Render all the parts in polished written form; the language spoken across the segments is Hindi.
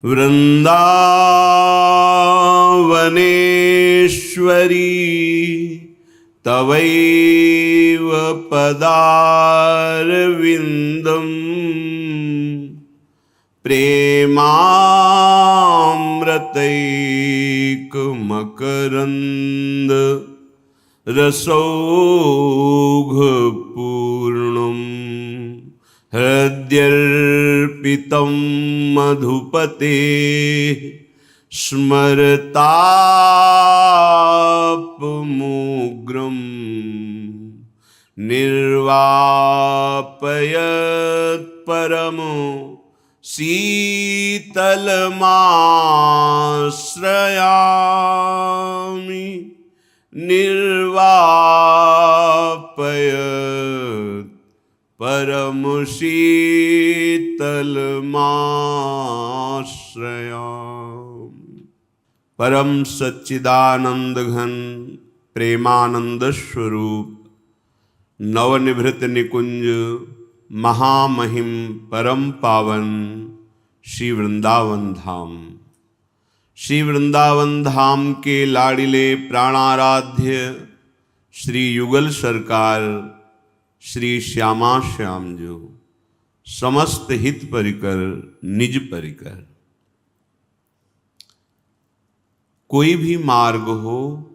वृन्दावनेश्वरी तवैव पदारविन्दम् प्रेमामृतैकमकरन्द रसौघपूर्णम् हृद्यर्पितं मधुपते स्मरतापमुग्रं निर्वापयत् परमो शीतलमाश्रयामि निर्वापयत् परम शीतलमाश्रयामि। परम सच्चिदानंद घन प्रेमानंद स्वरूप नवनिभृत निकुंज महामहिम परम पावन श्री वृंदावन धाम। श्री वृंदावन धाम के लाडिले प्राणाराध्य श्री युगल सरकार श्री श्यामा श्याम जो समस्त हित परिकर निज परिकर। कोई भी मार्ग हो,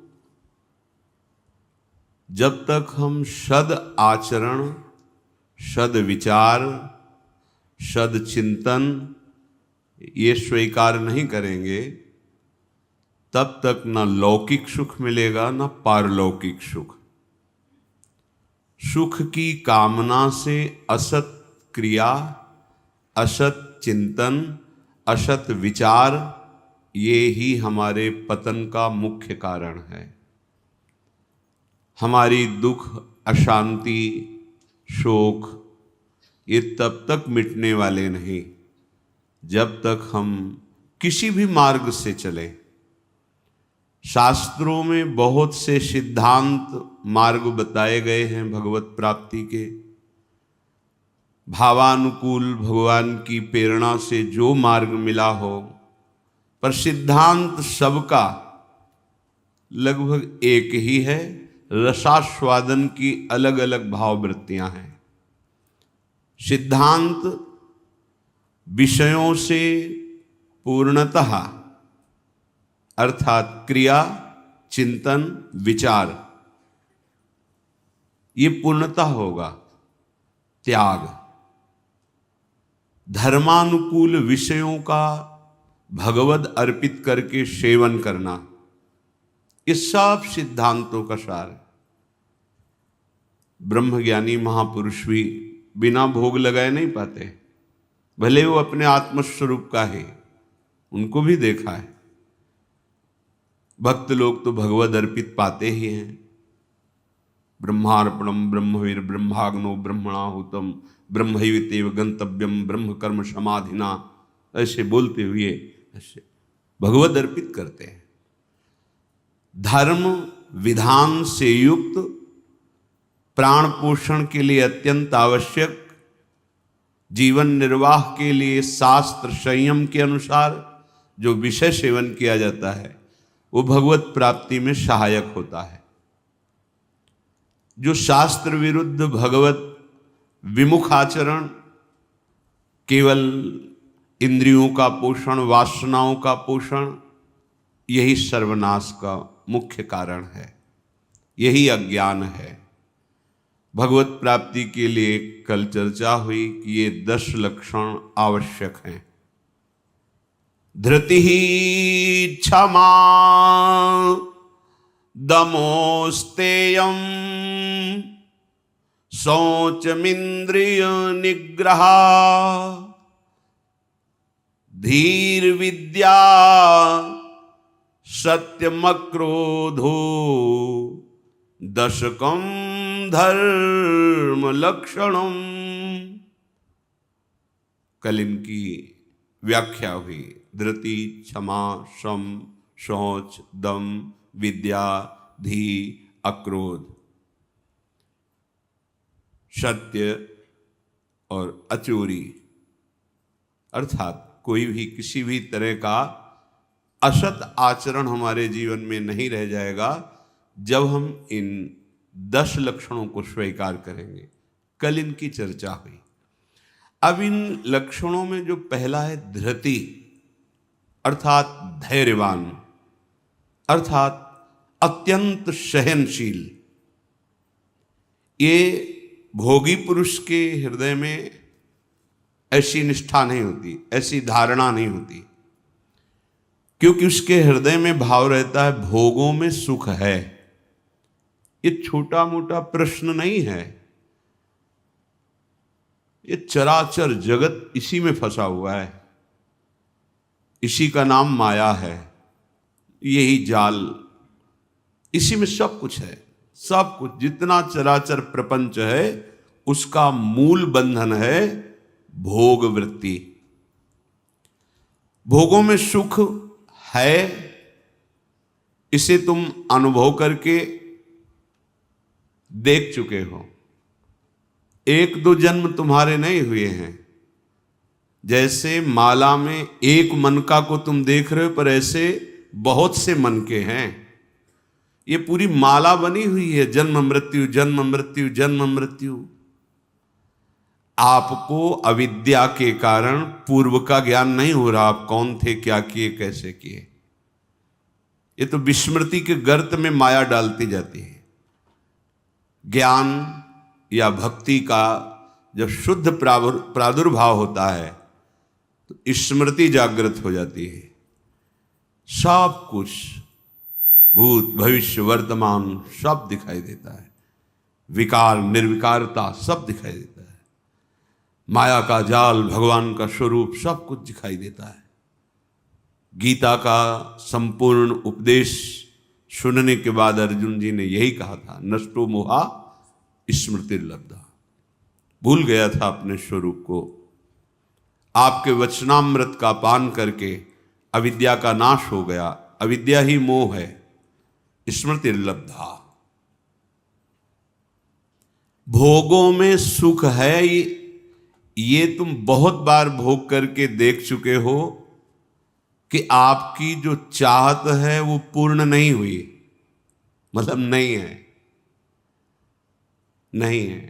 जब तक हम सद आचरण, सद विचार, सद चिंतन ये स्वीकार नहीं करेंगे, तब तक न लौकिक सुख मिलेगा न पारलौकिक सुख। सुख की कामना से असत क्रिया, असत चिंतन, असत विचार ये ही हमारे पतन का मुख्य कारण है। हमारी दुख, अशांति, शोक ये तब तक मिटने वाले नहीं जब तक हम किसी भी मार्ग से चलें। शास्त्रों में बहुत से सिद्धांत मार्ग बताए गए हैं भगवत प्राप्ति के। भावानुकूल भगवान की प्रेरणा से जो मार्ग मिला हो, पर सिद्धांत सबका लगभग एक ही है। रसास्वादन की अलग अलग भाववृत्तियां हैं। सिद्धांत विषयों से पूर्णतः अर्थात क्रिया, चिंतन, विचार ये पूर्णतः होगा। त्याग, धर्मानुकूल विषयों का भगवद अर्पित करके सेवन करना, ये सब सिद्धांतों का सार है। ब्रह्मज्ञानी महापुरुष भी बिना भोग लगाए नहीं पाते, भले वो अपने आत्मस्वरूप का है, उनको भी देखा है। भक्त लोग तो भगवद अर्पित पाते ही हैं। ब्रह्मार्पणम ब्रह्मवीर ब्रह्माग्नो ब्रह्मणाहुतम ब्रह्मैवेत्येव गंतव्यम ब्रह्म कर्म समाधिना, ऐसे बोलते हुए ऐसे भगवद अर्पित करते हैं। धर्म विधान से युक्त, प्राण पोषण के लिए अत्यंत आवश्यक, जीवन निर्वाह के लिए शास्त्र संयम के अनुसार जो विषय सेवन किया जाता है वो भगवत प्राप्ति में सहायक होता है। जो शास्त्र विरुद्ध भगवत विमुख आचरण, केवल इंद्रियों का पोषण, वासनाओं का पोषण, यही सर्वनाश का मुख्य कारण है, यही अज्ञान है। भगवत प्राप्ति के लिए कल चर्चा हुई कि ये 10 लक्षण आवश्यक हैं। धृति, क्षमा, दमोस्तेयम, शौचमिंद्रिय निग्रह, धीर विद्या, सत्यमक्रोधो, दशकम धर्म लक्षणम। कल इनकी व्याख्या हुई। धृति, क्षमा, शम, शौच, दम, विद्या, धी, अक्रोध, सत्य और अचोरी, अर्थात कोई भी किसी भी तरह का असत आचरण हमारे जीवन में नहीं रह जाएगा जब हम इन 10 लक्षणों को स्वीकार करेंगे। कल इनकी चर्चा हुई। अब इन लक्षणों में जो पहला है धृति, अर्थात धैर्यवान, अर्थात अत्यंत सहनशील। ये भोगी पुरुष के हृदय में ऐसी निष्ठा नहीं होती, ऐसी धारणा नहीं होती, क्योंकि उसके हृदय में भाव रहता है भोगों में सुख है। ये छोटा मोटा प्रश्न नहीं है, ये चराचर जगत इसी में फंसा हुआ है, इसी का नाम माया है, यही जाल, इसी में सब कुछ है। सब कुछ जितना चराचर प्रपंच है उसका मूल बंधन है भोग वृत्ति। भोगों में सुख है, इसे तुम अनुभव करके देख चुके हो। 1-2 जन्म तुम्हारे नहीं हुए हैं। जैसे माला में एक मनका को तुम देख रहे हो, पर ऐसे बहुत से मन के हैं। ये पूरी माला बनी हुई है, जन्म मृत्यु जन्म मृत्यु जन्म मृत्यु। आपको अविद्या के कारण पूर्व का ज्ञान नहीं हो रहा, आप कौन थे, क्या किए, कैसे किए। ये तो विस्मृति के गर्त में माया डालती जाती है। ज्ञान या भक्ति का जब शुद्ध प्रादुर्भाव होता है तो स्मृति जागृत हो जाती है। सब कुछ भूत भविष्य वर्तमान सब दिखाई देता है, विकार निर्विकारता सब दिखाई देता है, माया का जाल, भगवान का स्वरूप सब कुछ दिखाई देता है। गीता का संपूर्ण उपदेश सुनने के बाद अर्जुन जी ने यही कहा था, नष्टो मोहा स्मृतिर्लब्धा। भूल गया था अपने स्वरूप को। आपके वचनामृत का पान करके अविद्या का नाश हो गया। अविद्या ही मोह है, स्मृतिर्लब्धा। भोगों में सुख है, ये तुम बहुत बार भोग करके देख चुके हो कि आपकी जो चाहत है वो पूर्ण नहीं हुई, मतलब नहीं है, नहीं है,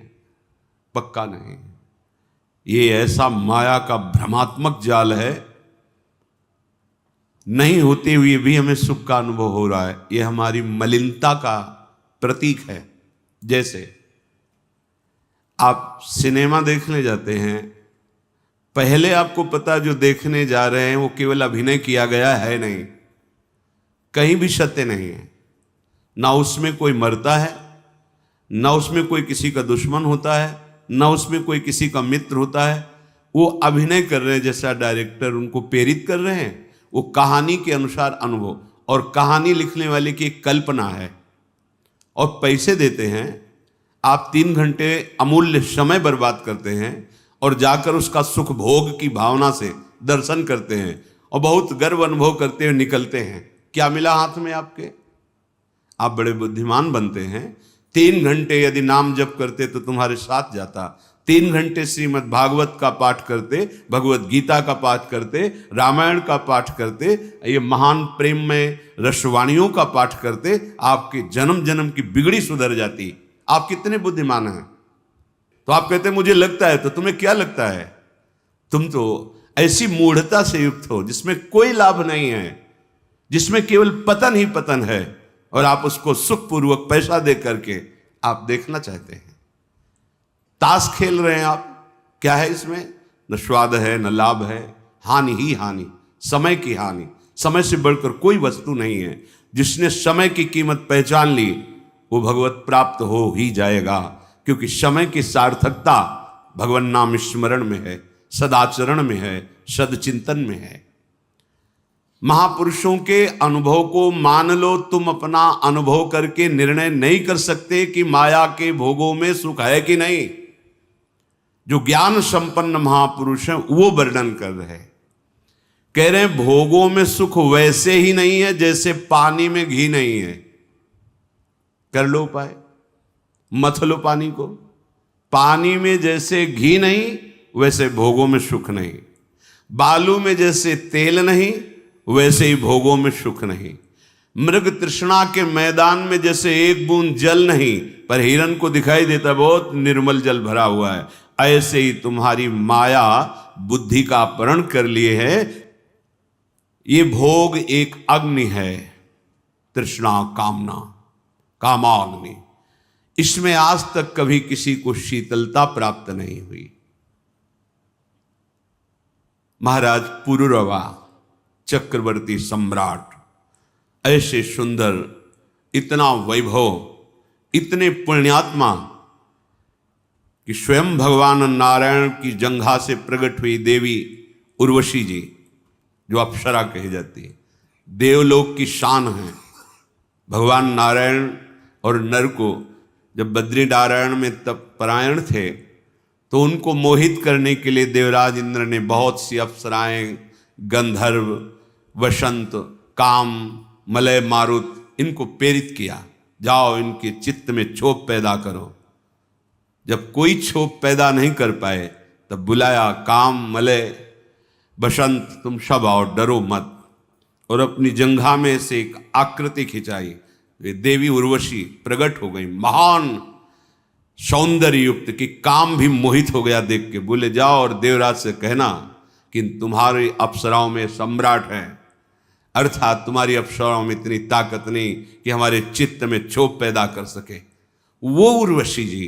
पक्का नहीं। ये ऐसा माया का भ्रमात्मक जाल है, नहीं होते हुए भी हमें सुख का अनुभव हो रहा है। ये हमारी मलिनता का प्रतीक है। जैसे आप सिनेमा देखने जाते हैं, पहले आपको पता जो देखने जा रहे हैं वो केवल अभिनय किया गया है, नहीं, कहीं भी सत्य नहीं है। ना उसमें कोई मरता है, ना उसमें कोई किसी का दुश्मन होता है, ना उसमें कोई किसी का मित्र होता है। वो अभिनय कर रहे हैं, जैसा डायरेक्टर उनको प्रेरित कर रहे हैं, वो कहानी के अनुसार अनुभव, और कहानी लिखने वाले की एक कल्पना है, और पैसे देते हैं। आप 3 घंटे अमूल्य समय बर्बाद करते हैं और जाकर उसका सुख भोग की भावना से दर्शन करते हैं और बहुत गर्व अनुभव करते हुए निकलते हैं। क्या मिला हाथ में आपके? आप बड़े बुद्धिमान बनते हैं। 3 घंटे यदि नाम जप करते तो तुम्हारे साथ जाता, 3 घंटे श्रीमद् भागवत का पाठ करते, भगवत गीता का पाठ करते, रामायण का पाठ करते, ये महान प्रेम में रसवाणियों का पाठ करते, आपके जन्म जन्म की बिगड़ी सुधर जाती। आप कितने बुद्धिमान हैं। तो आप कहते मुझे लगता है, तो तुम्हें क्या लगता है? तुम तो ऐसी मूढ़ता से युक्त हो जिसमें कोई लाभ नहीं है, जिसमें केवल पतन ही पतन है, और आप उसको सुखपूर्वक पैसा दे करके आप देखना चाहते हैं। ताश खेल रहे हैं आप, क्या है इसमें? न स्वाद है, न लाभ है, हानि ही हानि, समय की हानि। समय से बढ़कर कोई वस्तु नहीं है। जिसने समय की कीमत पहचान ली वो भगवत प्राप्त हो ही जाएगा, क्योंकि समय की सार्थकता भगवान नाम स्मरण में है, सदाचरण में है, सदचिंतन में है। महापुरुषों के अनुभव को मान लो, तुम अपना अनुभव करके निर्णय नहीं कर सकते कि माया के भोगों में सुख है कि नहीं। जो ज्ञान संपन्न महापुरुष हैं वो वर्णन कर रहे हैं, कह रहे हैं भोगों में सुख वैसे ही नहीं है जैसे पानी में घी नहीं है। कर लो उपाय, मथ लो पानी को। पानी में जैसे घी नहीं, वैसे भोगों में सुख नहीं। बालू में जैसे तेल नहीं, वैसे ही भोगों में सुख नहीं। मृग तृष्णा के मैदान में जैसे एक बूंद जल नहीं, पर हिरन को दिखाई देता बहुत निर्मल जल भरा हुआ है, ऐसे ही तुम्हारी माया बुद्धि का अपहरण कर लिए है। ये भोग एक अग्नि है, तृष्णा कामना, कामाग्नि। इसमें आज तक कभी किसी को शीतलता प्राप्त नहीं हुई। महाराज पुरुरवा चक्रवर्ती सम्राट, ऐसे सुंदर, इतना वैभव, इतने पुण्यात्मा कि स्वयं भगवान नारायण की जंघा से प्रकट हुई देवी उर्वशी जी, जो अप्सरा कही जाती है, देवलोक की शान है। भगवान नारायण और नर को जब बद्री नारायण में तप परायण थे, तो उनको मोहित करने के लिए देवराज इंद्र ने बहुत सी अप्सराएं, गंधर्व, वसंत, काम, मलय, मारुत, इनको प्रेरित किया, जाओ इनके चित्त में क्षोभ पैदा करो। जब कोई क्षोभ पैदा नहीं कर पाए, तब बुलाया, काम, मलय, बसंत, तुम सब आओ, डरो मत। और अपनी जंघा में से एक आकृति खिंचाई, वे देवी उर्वशी प्रकट हो गई, महान सौंदर्य युक्त, कि काम भी मोहित हो गया देख के। बोले जाओ और देवराज से कहना कि तुम्हारी अप्सराओं में सम्राट है, अर्थात तुम्हारी अप्सराओं में इतनी ताकत नहीं कि हमारे चित्त में क्षोभ पैदा कर सके। वो उर्वशी जी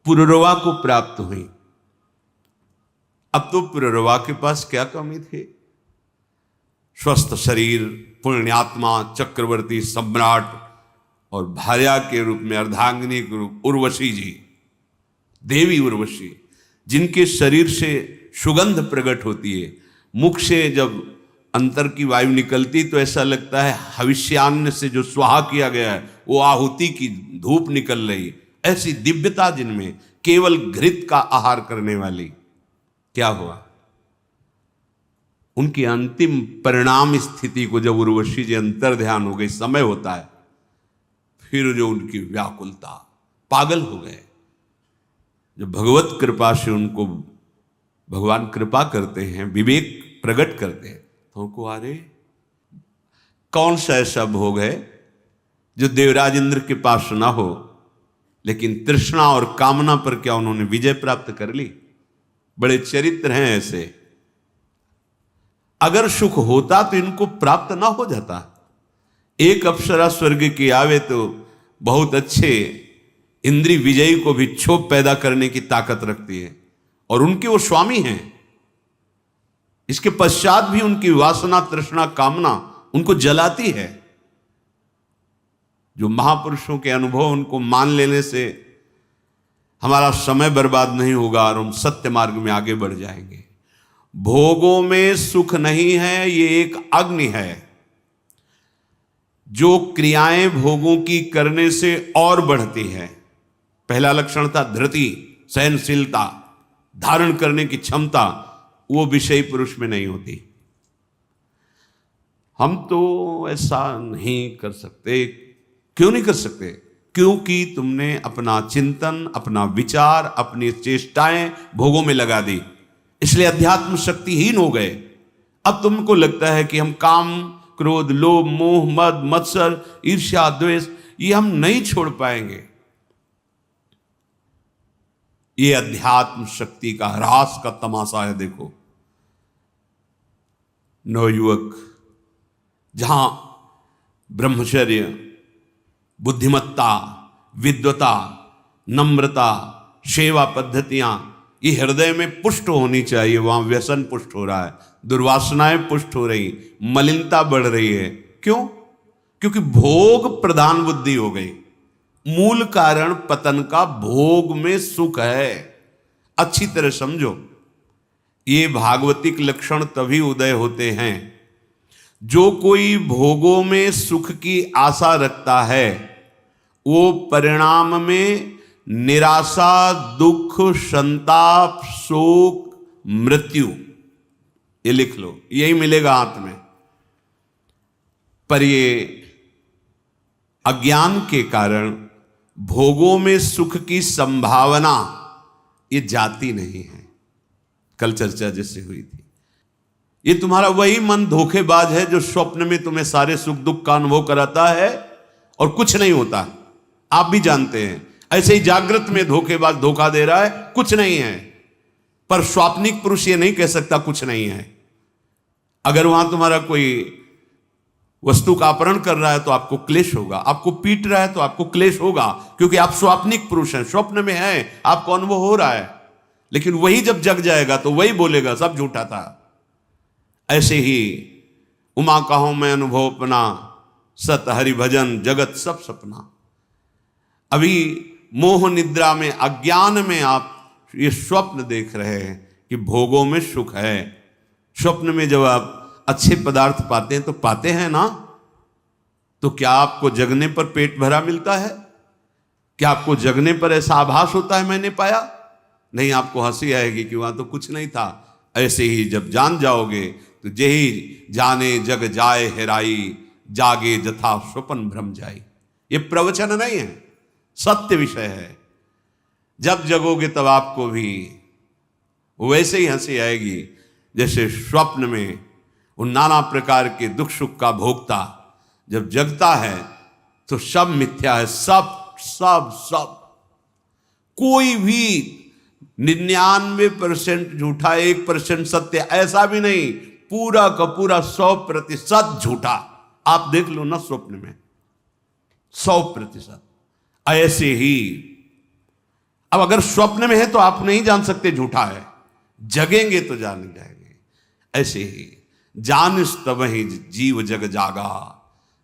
पुरुरवा को प्राप्त हुई। अब तो पुरुरवा के पास क्या कमी थी? स्वस्थ शरीर, पुण्यात्मा, चक्रवर्ती सम्राट, और भार्या के रूप में, अर्धांगिनी के रूप उर्वशी जी, देवी उर्वशी, जिनके शरीर से सुगंध प्रकट होती है। मुख से जब अंतर की वायु निकलती तो ऐसा लगता है हविष्यान्न से जो स्वाहा किया गया है वो आहुति की धूप निकल रही, ऐसी दिव्यता जिनमें, केवल घृत का आहार करने वाली। क्या हुआ? उनकी अंतिम परिणाम स्थिति को जब उर्वशी जी अंतर ध्यान हो गई, समय होता है, फिर जो उनकी व्याकुलता, पागल हो गए। जब भगवत कृपा से उनको भगवान कृपा करते हैं, विवेक प्रकट करते हैं, तो उनको अरे कौन सा ऐसा भोग है जो देवराज इंद्र के पास ना हो, लेकिन तृष्णा और कामना पर क्या उन्होंने विजय प्राप्त कर ली। बड़े चरित्र हैं ऐसे। अगर सुख होता तो इनको प्राप्त ना हो जाता। एक अप्सरा स्वर्ग की आवे तो बहुत अच्छे इंद्रिय विजयी को भी क्षोभ पैदा करने की ताकत रखती है, और उनके वो स्वामी हैं। इसके पश्चात भी उनकी वासना, तृष्णा, कामना उनको जलाती है। जो महापुरुषों के अनुभव, उनको मान लेने से हमारा समय बर्बाद नहीं होगा और हम सत्य मार्ग में आगे बढ़ जाएंगे। भोगों में सुख नहीं है, ये एक अग्नि है जो क्रियाएं भोगों की करने से और बढ़ती है। पहला लक्षण था धृति, सहनशीलता, धारण करने की क्षमता, वो विषयी पुरुष में नहीं होती। हम तो ऐसा नहीं कर सकते। क्यों नहीं कर सकते? क्योंकि तुमने अपना चिंतन, अपना विचार, अपनी चेष्टाएं भोगों में लगा दी, इसलिए अध्यात्म शक्तिहीन हो गए। अब तुमको लगता है कि हम काम, क्रोध, लोभ, मोह, मद, मत्सर, ईर्ष्या, द्वेष, ये हम नहीं छोड़ पाएंगे। ये अध्यात्म शक्ति का ह्रास का तमाशा है। देखो, नवयुवक जहां ब्रह्मचर्य, बुद्धिमत्ता, विद्वता, नम्रता, सेवा पद्धतियां ये हृदय में पुष्ट होनी चाहिए, वहां व्यसन पुष्ट हो रहा है, दुर्वासनाएं पुष्ट हो रही, मलिनता बढ़ रही है। क्यों? क्योंकि भोग प्रधान बुद्धि हो गई। मूल कारण पतन का भोग में सुख है। अच्छी तरह समझो, ये भागवतिक लक्षण तभी उदय होते हैं जो कोई भोगों में सुख की आशा रखता है, वो परिणाम में निराशा, दुख, संताप, शोक, मृत्यु, ये लिख लो, यही मिलेगा हाथ में। पर ये अज्ञान के कारण भोगों में सुख की संभावना ये जाती नहीं है। कल चर्चा जैसे हुई थी, ये तुम्हारा वही मन धोखेबाज है जो स्वप्न में तुम्हें सारे सुख दुख का अनुभव कराता है और कुछ नहीं होता। आप भी जानते हैं ऐसे ही जागृत में धोखेबाज धोखा दे रहा है, कुछ नहीं है। पर स्वाप्निक पुरुष ये नहीं कह सकता कुछ नहीं है। अगर वहां तुम्हारा कोई वस्तु का अपहरण कर रहा है तो आपको क्लेश होगा, आपको पीट रहा है तो आपको क्लेश होगा, क्योंकि आप स्वाप्निक पुरुष हैं, स्वप्न में हैं, आपको अनुभव हो रहा है। लेकिन वही जब जग जाएगा तो वही बोलेगा सब झूठा था। ऐसे ही उमा कहो मैं अनुभव अपना, सत हरि भजन जगत सब सपना। अभी मोह निद्रा में, अज्ञान में आप ये स्वप्न देख रहे हैं कि भोगों में सुख है। स्वप्न में जब आप अच्छे पदार्थ पाते हैं तो पाते हैं ना, तो क्या आपको जगने पर पेट भरा मिलता है? क्या आपको जगने पर ऐसा आभास होता है मैंने पाया? नहीं, आपको हंसी आएगी कि वहां तो कुछ नहीं था। ऐसे ही जब जान जाओगे तो जेहि जाने जग जाए हेराई, जागे जथा स्वपन भ्रम जाई। ये प्रवचन नहीं है, सत्य विषय है। जब जगोगे तब आपको भी वैसे ही हंसी आएगी जैसे स्वप्न में वो नाना प्रकार के दुख सुख का भोगता जब जगता है तो सब मिथ्या है, सब सब सब। कोई भी 99% झूठा, 1% सत्य, ऐसा भी नहीं। पूरा का पूरा 100% झूठा। आप देख लो ना स्वप्न में 100%। ऐसे ही अब अगर स्वप्न में है तो आप नहीं जान सकते झूठा है, जगेंगे तो जान जाएंगे। ऐसे ही जानिस तबहि जीव जग जागा,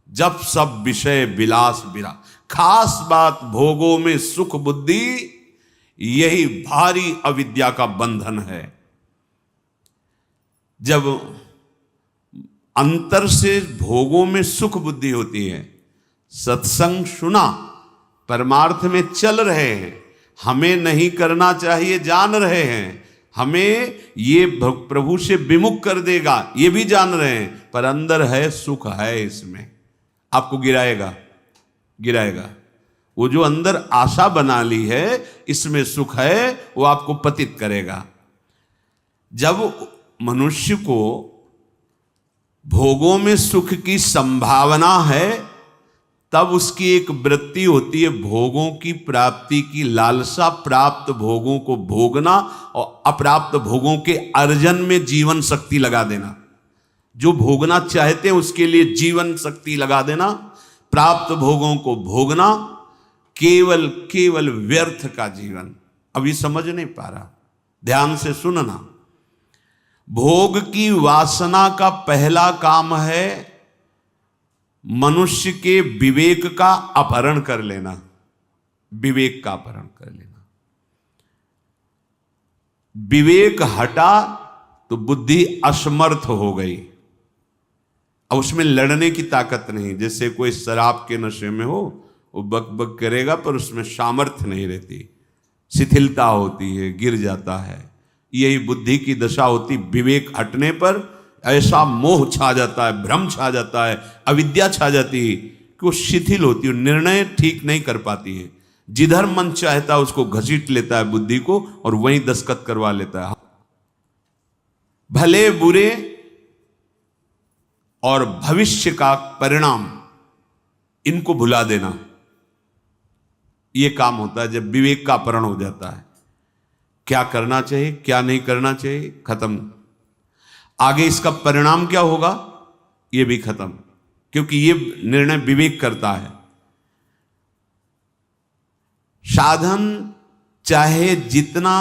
जब सब विषय विलास बिरा। खास बात भोगों में सुख बुद्धि, यही भारी अविद्या का बंधन है। जब अंतर से भोगों में सुख बुद्धि होती है, सत्संग सुना, परमार्थ में चल रहे हैं, हमें नहीं करना चाहिए जान रहे हैं, हमें ये प्रभु से विमुख कर देगा ये भी जान रहे हैं, पर अंदर है सुख है, इसमें आपको गिराएगा गिराएगा। वो जो अंदर आशा बना ली है इसमें सुख है, वो आपको पतित करेगा। जब मनुष्य को भोगों में सुख की संभावना है तब उसकी एक वृत्ति होती है भोगों की प्राप्ति की लालसा, प्राप्त भोगों को भोगना और अप्राप्त भोगों के अर्जन में जीवन शक्ति लगा देना। जो भोगना चाहते हैं उसके लिए जीवन शक्ति लगा देना, प्राप्त भोगों को भोगना, केवल केवल व्यर्थ का जीवन। अभी समझ नहीं पा रहा, ध्यान से सुनना। भोग की वासना का पहला काम है मनुष्य के विवेक का अपहरण कर लेना, विवेक का अपहरण कर लेना। विवेक हटा तो बुद्धि असमर्थ हो गई। अब उसमें लड़ने की ताकत नहीं। जैसे कोई शराब के नशे में हो, वो बक बक करेगा पर उसमें सामर्थ्य नहीं रहती, शिथिलता होती है, गिर जाता है। यही बुद्धि की दशा होती। विवेक हटने पर ऐसा मोह छा जाता है, भ्रम छा जाता है, अविद्या छा जाती है कि वो शिथिल होती है, निर्णय ठीक नहीं कर पाती है। जिधर मन चाहता है उसको घसीट लेता है बुद्धि को और वहीं दस्तखत करवा लेता है। भले बुरे और भविष्य का परिणाम इनको भुला देना, यह काम होता है जब विवेक का अपहरण हो जाता है। क्या करना चाहिए क्या नहीं करना चाहिए खत्म, आगे इसका परिणाम क्या होगा यह भी खत्म, क्योंकि यह निर्णय विवेक करता है। साधन चाहे जितना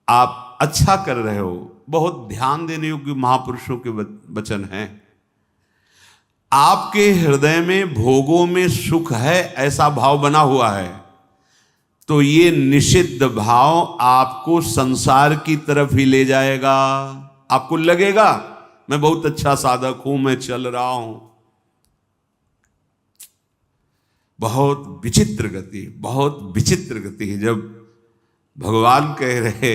आप अच्छा कर रहे हो, बहुत ध्यान देने योग्य महापुरुषों के वचन हैं। आपके हृदय में भोगों में सुख है ऐसा भाव बना हुआ है तो ये निषिद्ध भाव आपको संसार की तरफ ही ले जाएगा। आपको लगेगा मैं बहुत अच्छा साधक हूं, मैं चल रहा हूं। बहुत विचित्र गति, बहुत विचित्र गति है। जब भगवान कह रहे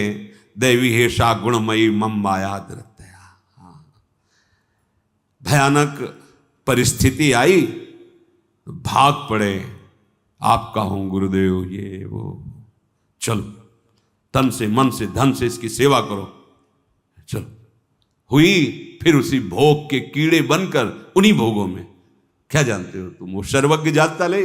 दैवी हेषा गुणमयी मम माया दृतया, भयानक परिस्थिति आई तो भाग पड़े, आपका हूं गुरुदेव, ये वो, चलो तन से मन से धन से इसकी सेवा करो, चलो हुई, फिर उसी भोग के कीड़े बनकर उन्हीं भोगों में। क्या जानते हो तुम, वो सर्वज्ञ जाता ले।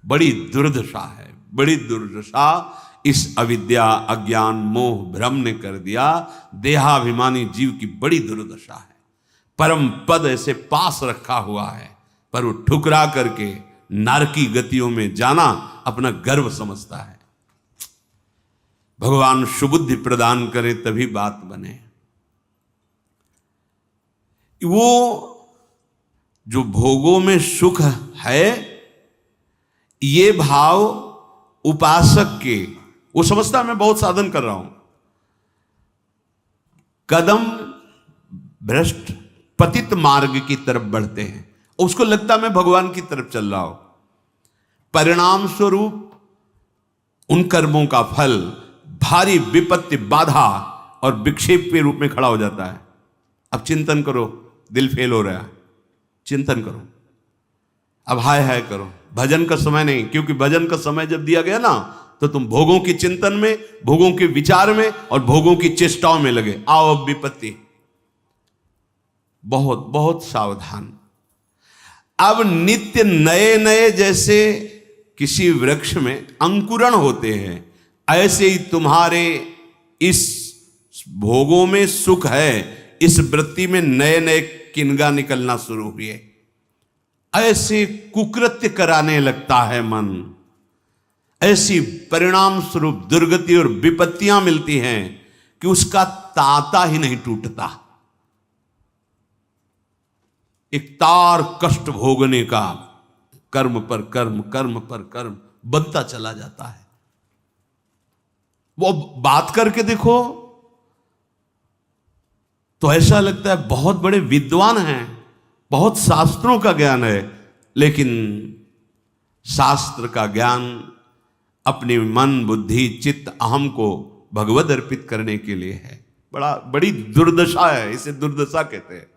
बड़ी दुर्दशा है, बड़ी दुर्दशा इस अविद्या, अज्ञान, मोह, भ्रम ने कर दिया। देहाभिमानी जीव की बड़ी दुर्दशा है। परम पद ऐसे पास रखा हुआ है, पर वो ठुकरा करके नारकी गतियों में जाना अपना गर्व समझता है। भगवान सुबुद्धि प्रदान करे तभी बात बने। वो जो भोगों में सुख है, ये भाव उपासक के, वो समझता है मैं बहुत साधन कर रहा हूं, कदम भ्रष्ट पतित मार्ग की तरफ बढ़ते हैं। उसको लगता मैं भगवान की तरफ चल रहा हूं। परिणाम स्वरूप उन कर्मों का फल भारी विपत्ति, बाधा और विक्षेप के रूप में खड़ा हो जाता है। अब चिंतन करो, दिल फेल हो रहा है, चिंतन करो, अब हाय हाय करो। भजन का समय नहीं, क्योंकि भजन का समय जब दिया गया ना, तो तुम भोगों की चिंतन में, भोगों के विचार में और भोगों की चेष्टाओं में लगे। आओ अब विपत्ति। बहुत बहुत सावधान। अब नित्य नए नए जैसे किसी वृक्ष में अंकुरण होते हैं, ऐसे ही तुम्हारे इस भोगों में सुख है, इस वृत्ति में नए नए किनगा निकलना शुरू हुए। ऐसे कुकृत्य कराने लगता है मन, ऐसी परिणाम स्वरूप दुर्गति और विपत्तियां मिलती हैं कि उसका तांता ही नहीं टूटता। एक तार कष्ट भोगने का, कर्म पर कर्म, कर्म पर कर्म बनता चला जाता है। वो बात करके देखो तो ऐसा लगता है बहुत बड़े विद्वान हैं, बहुत शास्त्रों का ज्ञान है, लेकिन शास्त्र का ज्ञान अपने मन, बुद्धि, चित्त, अहम को भगवद अर्पित करने के लिए है। बड़ी दुर्दशा है, इसे दुर्दशा कहते हैं।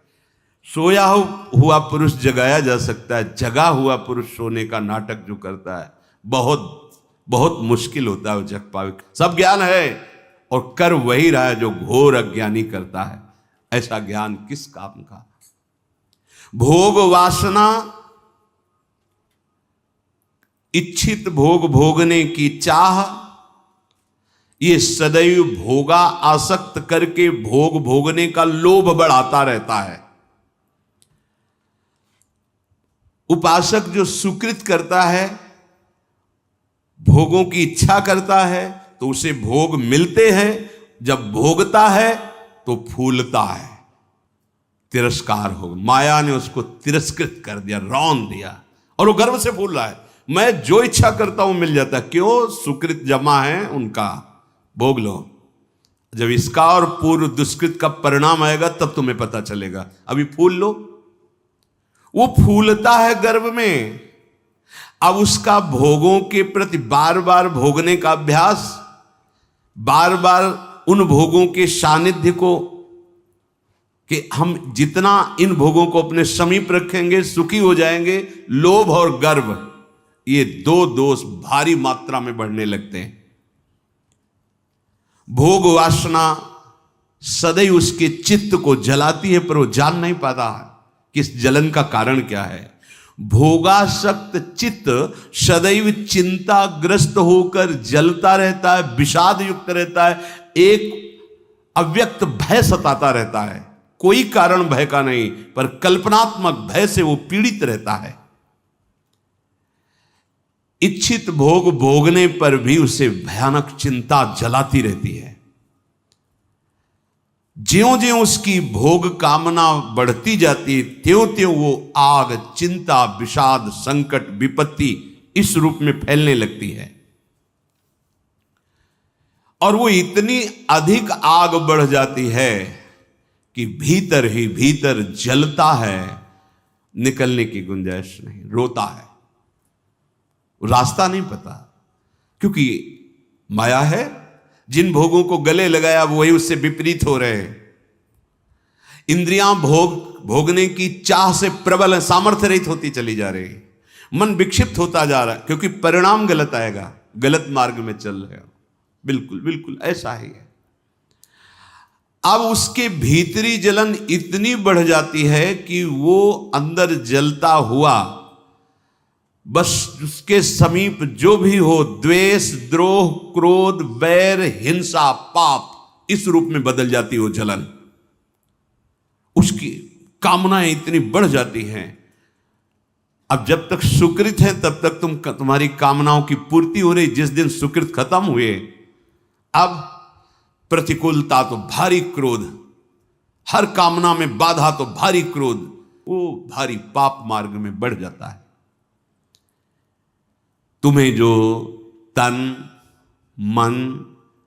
सोया हुआ पुरुष जगाया जा सकता है, जगा हुआ पुरुष सोने का नाटक जो करता है, बहुत बहुत मुश्किल होता है वो जग पावे। सब ज्ञान है और कर वही रहा है जो घोर अज्ञानी करता है। ऐसा ज्ञान किस काम का। भोग वासना, इच्छित भोग भोगने की चाह, ये सदैव भोगा आसक्त करके भोग भोगने का लोभ बढ़ाता रहता है। उपासक जो सुकृत करता है, भोगों की इच्छा करता है, तो उसे भोग मिलते हैं। जब भोगता है तो फूलता है, तिरस्कार हो, माया ने उसको तिरस्कृत कर दिया, रौंद दिया, और वो गर्व से फूल रहा है। मैं जो इच्छा करता हूं मिल जाता। क्यों? सुकृत जमा है उनका, भोग लो। जब इसका और पूर्व दुष्कृत का परिणाम आएगा तब तुम्हें पता चलेगा। अभी फूल लो। वो फूलता है गर्व में। अब उसका भोगों के प्रति बार बार भोगने का अभ्यास, बार बार उन भोगों के सानिध्य को, कि हम जितना इन भोगों को अपने समीप रखेंगे सुखी हो जाएंगे, लोभ और गर्व, ये दो दोष भारी मात्रा में बढ़ने लगते हैं। भोग वासना सदैव उसके चित्त को जलाती है, पर वो जान नहीं पाता कि इस जलन का कारण क्या है। भोगासक्त चित्त सदैव चिंताग्रस्त होकर जलता रहता है, विषाद युक्त रहता है, एक अव्यक्त भय सताता रहता है। कोई कारण भय का नहीं, पर कल्पनात्मक भय से वो पीड़ित रहता है। इच्छित भोग भोगने पर भी उसे भयानक चिंता जलाती रहती है। ज्यों ज्यों उसकी भोग कामना बढ़ती जाती है, त्यों त्यों वो आग, चिंता, विषाद, संकट, विपत्ति इस रूप में फैलने लगती है। और वो इतनी अधिक आग बढ़ जाती है कि भीतर ही भीतर जलता है, निकलने की गुंजाइश नहीं, रोता है, रास्ता नहीं पता। क्योंकि माया है, जिन भोगों को गले लगाया वही उससे विपरीत हो रहे हैं। इंद्रियां भोगने की चाह से प्रबल है, सामर्थ्य रहित होती चली जा रही है। मन विक्षिप्त होता जा रहा है, क्योंकि परिणाम गलत आएगा, गलत मार्ग में चल रहे हो। बिल्कुल बिल्कुल ऐसा ही है। अब उसके भीतरी जलन इतनी बढ़ जाती है कि वो अंदर जलता हुआ बस उसके समीप जो भी हो, द्वेष, द्रोह, क्रोध, बैर, हिंसा, पाप, इस रूप में बदल जाती हो जलन। उसकी कामनाएं इतनी बढ़ जाती हैं। अब जब तक सुकृत है तब तक तुम्हारी कामनाओं की पूर्ति हो रही। जिस दिन सुकृत खत्म हुए, अब प्रतिकूलता तो भारी क्रोध, हर कामना में बाधा तो भारी क्रोध, वो भारी पाप मार्ग में बढ़ जाता है। तुम्हें जो तन, मन,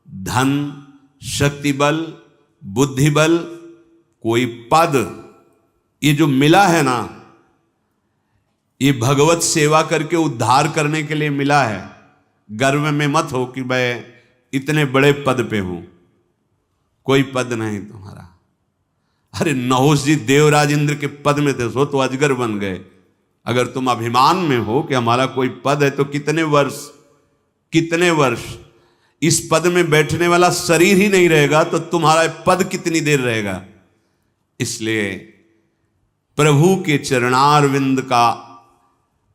धन, शक्ति बल, बुद्धि बल, कोई पद, ये जो मिला है ना, ये भगवत सेवा करके उद्धार करने के लिए मिला है। गर्व में मत हो कि मैं इतने बड़े पद पे हूं। कोई पद नहीं तुम्हारा। अरे नहुष जी देवराज इंद्र के पद में थे, सो तो अजगर बन गए। अगर तुम अभिमान में हो कि हमारा कोई पद है, तो कितने वर्ष इस पद में बैठने वाला शरीर ही नहीं रहेगा, तो तुम्हारा पद कितनी देर रहेगा। इसलिए प्रभु के चरणारविंद का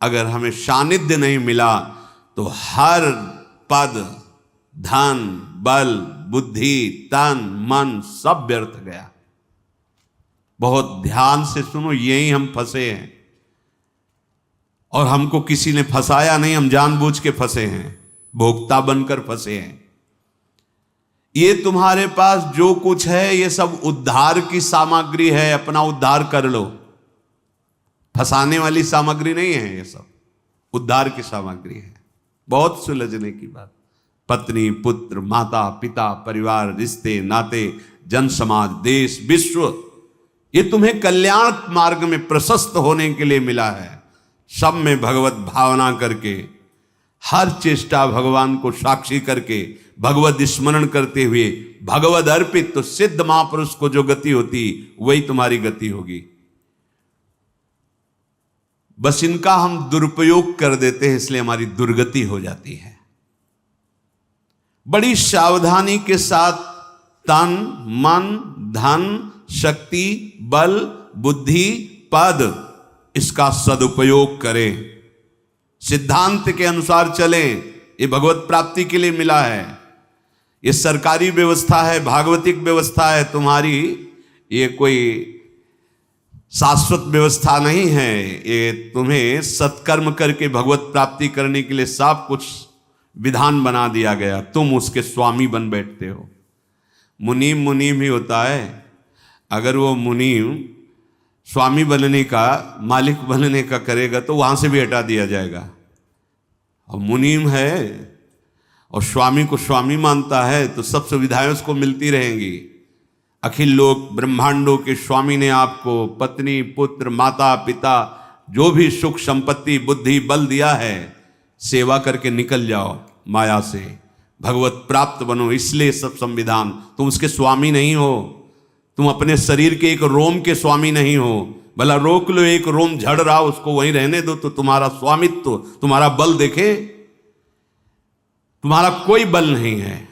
अगर हमें सानिध्य नहीं मिला, तो हर पद, धन, बल, बुद्धि, तन, मन सब व्यर्थ गया। बहुत ध्यान से सुनो, यही हम फंसे हैं। और हमको किसी ने फंसाया नहीं, हम जानबूझ के फंसे हैं, भोक्ता बनकर फंसे हैं। ये तुम्हारे पास जो कुछ है, ये सब उद्धार की सामग्री है, अपना उद्धार कर लो। फंसाने वाली सामग्री नहीं है, ये सब उद्धार की सामग्री है। बहुत सुलझने की बात। पत्नी, पुत्र, माता, पिता, परिवार, रिश्ते, नाते, जन समाज, देश, विश्व, ये तुम्हें कल्याण मार्ग में प्रशस्त होने के लिए मिला है। सब में भगवत भावना करके, हर चेष्टा भगवान को साक्षी करके, भगवत स्मरण करते हुए, भगवत अर्पित, तो सिद्ध महापुरुष को जो गति होती वही तुम्हारी गति होगी। बस इनका हम दुरुपयोग कर देते हैं, इसलिए हमारी दुर्गति हो जाती है। बड़ी सावधानी के साथ तन, मन, धन, शक्ति, बल, बुद्धि, पद, इसका सदुपयोग करें। सिद्धांत के अनुसार चलें। ये भगवत प्राप्ति के लिए मिला है। ये सरकारी व्यवस्था है, भागवतिक व्यवस्था है तुम्हारी। ये कोई शाश्वत व्यवस्था नहीं है। ये तुम्हें सत्कर्म करके भगवत प्राप्ति करने के लिए सब कुछ विधान बना दिया गया। तुम उसके स्वामी बन बैठते हो। मुनीम ही होता है। अगर वो मुनीम स्वामी बनने का, मालिक बनने का करेगा, तो वहां से भी हटा दिया जाएगा। और मुनीम है और स्वामी को स्वामी मानता है, तो सब सुविधाएं उसको मिलती रहेंगी। अखिल लोक ब्रह्मांडों के स्वामी ने आपको पत्नी, पुत्र, माता, पिता, जो भी सुख संपत्ति, बुद्धि, बल दिया है, सेवा करके निकल जाओ माया से, भगवत प्राप्त बनो। इसलिए सब संविधान। तुम उसके स्वामी नहीं हो। तुम अपने शरीर के एक रोम के स्वामी नहीं हो। भला रोक लो, एक रोम झड़ रहा, उसको वहीं रहने दो, तो तुम्हारा स्वामित्व, तुम्हारा बल देखे। तुम्हारा कोई बल नहीं है।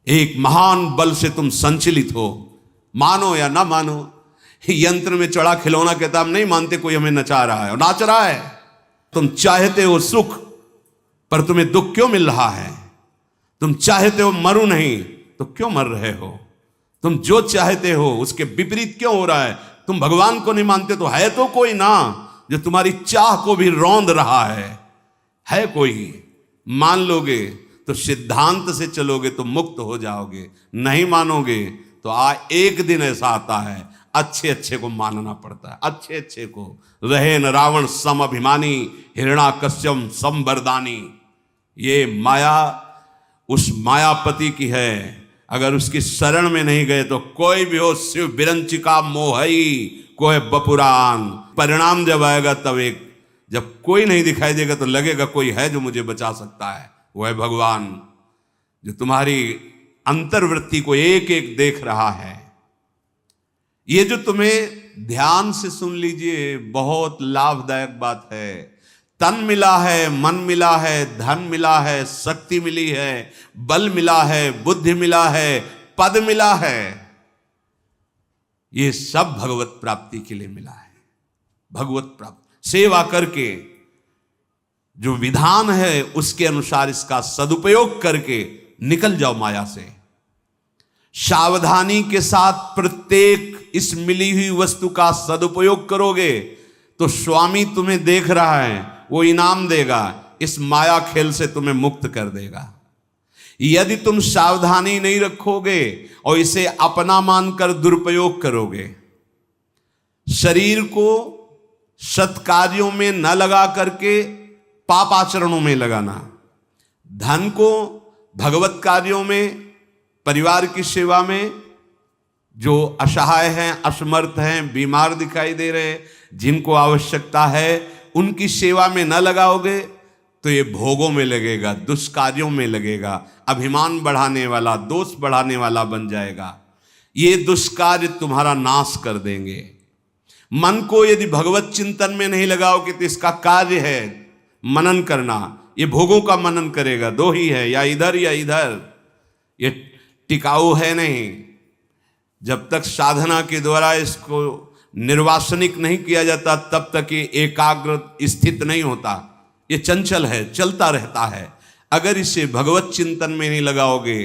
एक महान बल से तुम संचलित हो, मानो या ना मानो। यंत्र में चढ़ा खिलौना कहता हम नहीं मानते कोई हमें नचा रहा है और नाच रहा है। तुम चाहते हो सुख, पर तुम्हें दुख क्यों मिल रहा है? तुम चाहते हो मरूं नहीं, तो क्यों मर रहे हो? तुम जो चाहते हो उसके विपरीत क्यों हो रहा है? तुम भगवान को नहीं मानते, तो है तो कोई ना जो तुम्हारी चाह को भी रौंद रहा है कोई। मान लोगे तो सिद्धांत से चलोगे तो मुक्त हो जाओगे। नहीं मानोगे तो एक दिन ऐसा आता है, अच्छे को मानना पड़ता है। अच्छे को रहे न रावण सम अभिमानी, हिरणाकश्यप सम वरदानी। ये माया उस मायापति की है। अगर उसकी शरण में नहीं गए तो कोई भी हो, शिव बिरंचिका मोहई कोई बपुरान। परिणाम जब आएगा तब एक, जब कोई नहीं दिखाई देगा तो लगेगा कोई है जो मुझे बचा सकता है। वो है भगवान, जो तुम्हारी अंतर्वृत्ति को एक एक देख रहा है। ये जो तुम्हें ध्यान से सुन लीजिए, बहुत लाभदायक बात है। तन मिला है, मन मिला है, धन मिला है, शक्ति मिली है, बल मिला है, बुद्धि मिला है, पद मिला है, ये सब भगवत प्राप्ति के लिए मिला है। भगवत प्राप्ति सेवा करके जो विधान है उसके अनुसार इसका सदुपयोग करके निकल जाओ माया से। सावधानी के साथ प्रत्येक इस मिली हुई वस्तु का सदुपयोग करोगे तो स्वामी तुम्हें देख रहा है, वो इनाम देगा, इस माया खेल से तुम्हें मुक्त कर देगा। यदि तुम सावधानी नहीं रखोगे और इसे अपना मानकर दुरुपयोग करोगे, शरीर को सत्कार्यों में न लगा करके पाप आचरणों में लगाना, धन को भगवत कार्यों में, परिवार की सेवा में, जो असहाय हैं, असमर्थ हैं, बीमार दिखाई दे रहे, जिनको आवश्यकता है उनकी सेवा में न लगाओगे तो ये भोगों में लगेगा, दुष्कार्यों में लगेगा, अभिमान बढ़ाने वाला, दोष बढ़ाने वाला बन जाएगा। ये दुष्कार्य तुम्हारा नाश कर देंगे। मन को यदि भगवत चिंतन में नहीं लगाओगे तो इसका कार्य है मनन करना, ये भोगों का मनन करेगा, दो ही है, या इधर या इधर, ये टिकाऊ है नहीं। जब तक साधना के द्वारा इसको निर्वासनिक नहीं किया जाता तब तक ये एकाग्र स्थित नहीं होता, ये चंचल है, चलता रहता है। अगर इसे भगवत चिंतन में नहीं लगाओगे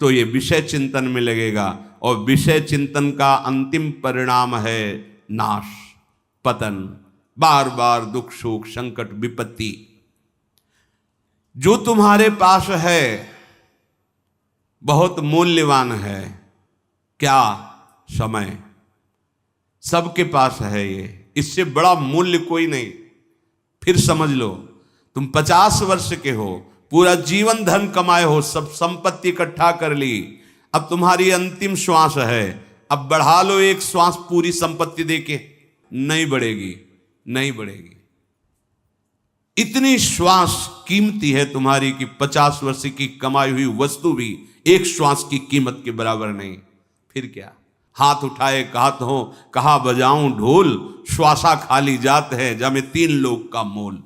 तो ये विषय चिंतन में लगेगा, और विषय चिंतन का अंतिम परिणाम है नाश, पतन, बार बार दुख शोक संकट विपत्ति। जो तुम्हारे पास है बहुत मूल्यवान है, क्या? समय। सबके पास है ये, इससे बड़ा मूल्य कोई नहीं। फिर समझ लो, तुम 50 वर्ष के हो, पूरा जीवन धन कमाए हो, सब संपत्ति इकट्ठा कर ली, अब तुम्हारी अंतिम श्वास है, अब बढ़ा लो एक श्वास पूरी संपत्ति देके, नहीं बढ़ेगी, नहीं बढ़ेगी। इतनी श्वास कीमती है तुम्हारी कि 50 वर्ष की कमाई हुई वस्तु भी एक श्वास की कीमत के बराबर नहीं। फिर क्या? हाथ उठाए कहत हो, कहा बजाऊं ढोल, श्वासा खाली जात है जब 3 लोक का मोल।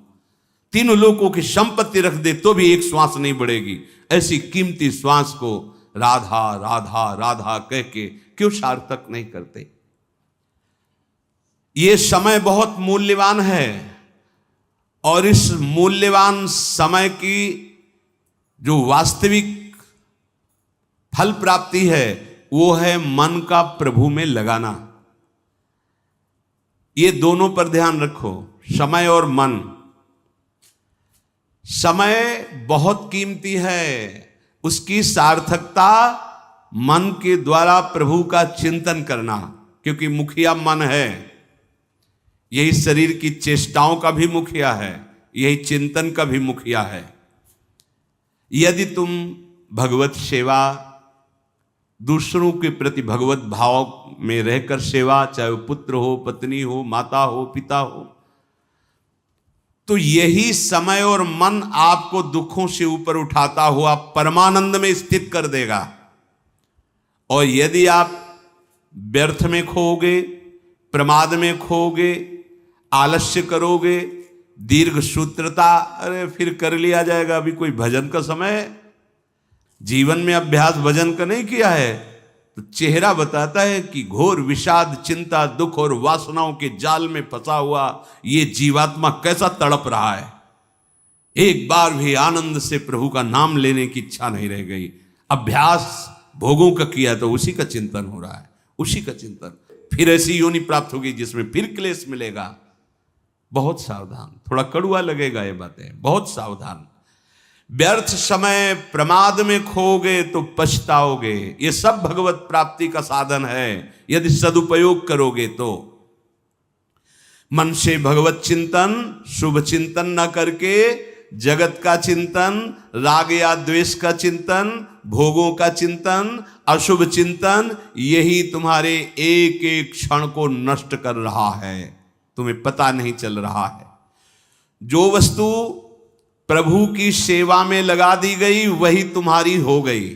3 लोकों की संपत्ति रख दे तो भी एक श्वास नहीं बढ़ेगी। ऐसी कीमती श्वास को राधा राधा राधा कह के क्यों सार्थक नहीं करते? ये समय बहुत मूल्यवान है, और इस मूल्यवान समय की जो वास्तविक फल प्राप्ति है वो है मन का प्रभु में लगाना। ये दोनों पर ध्यान रखो, समय और मन। समय बहुत कीमती है, उसकी सार्थकता मन के द्वारा प्रभु का चिंतन करना, क्योंकि मुखिया मन है, यही शरीर की चेष्टाओं का भी मुखिया है, यही चिंतन का भी मुखिया है। यदि तुम भगवत सेवा, दूसरों के प्रति भगवत भाव में रहकर सेवा, चाहे वो पुत्र हो, पत्नी हो, माता हो, पिता हो, तो यही समय और मन आपको दुखों से ऊपर उठाता हुआ परमानंद में स्थित कर देगा। और यदि आप व्यर्थ में खोओगे, प्रमाद में खोओगे, आलस्य करोगे, दीर्घ सूत्रता, अरे फिर कर लिया जाएगा, अभी कोई भजन का समय है, जीवन में अभ्यास भजन का नहीं किया है, तो चेहरा बताता है कि घोर विषाद, चिंता, दुख और वासनाओं के जाल में फंसा हुआ ये जीवात्मा कैसा तड़प रहा है। एक बार भी आनंद से प्रभु का नाम लेने की इच्छा नहीं रह गई। अभ्यास भोगों का किया तो उसी का चिंतन हो रहा है, उसी का चिंतन। फिर ऐसी योनि प्राप्त होगी जिसमें फिर क्लेश मिलेगा। बहुत सावधान, थोड़ा कड़ुआ लगेगा ये बातें, बहुत सावधान। व्यर्थ समय प्रमाद में खोगे तो पछताओगे। ये सब भगवत प्राप्ति का साधन है यदि सदुपयोग करोगे तो। मन से भगवत चिंतन, शुभ चिंतन न करके जगत का चिंतन, राग या द्वेष का चिंतन, भोगों का चिंतन, अशुभ चिंतन, यही तुम्हारे एक एक क्षण को नष्ट कर रहा है, तुम्हें पता नहीं चल रहा है। जो वस्तु प्रभु की सेवा में लगा दी गई वही तुम्हारी हो गई,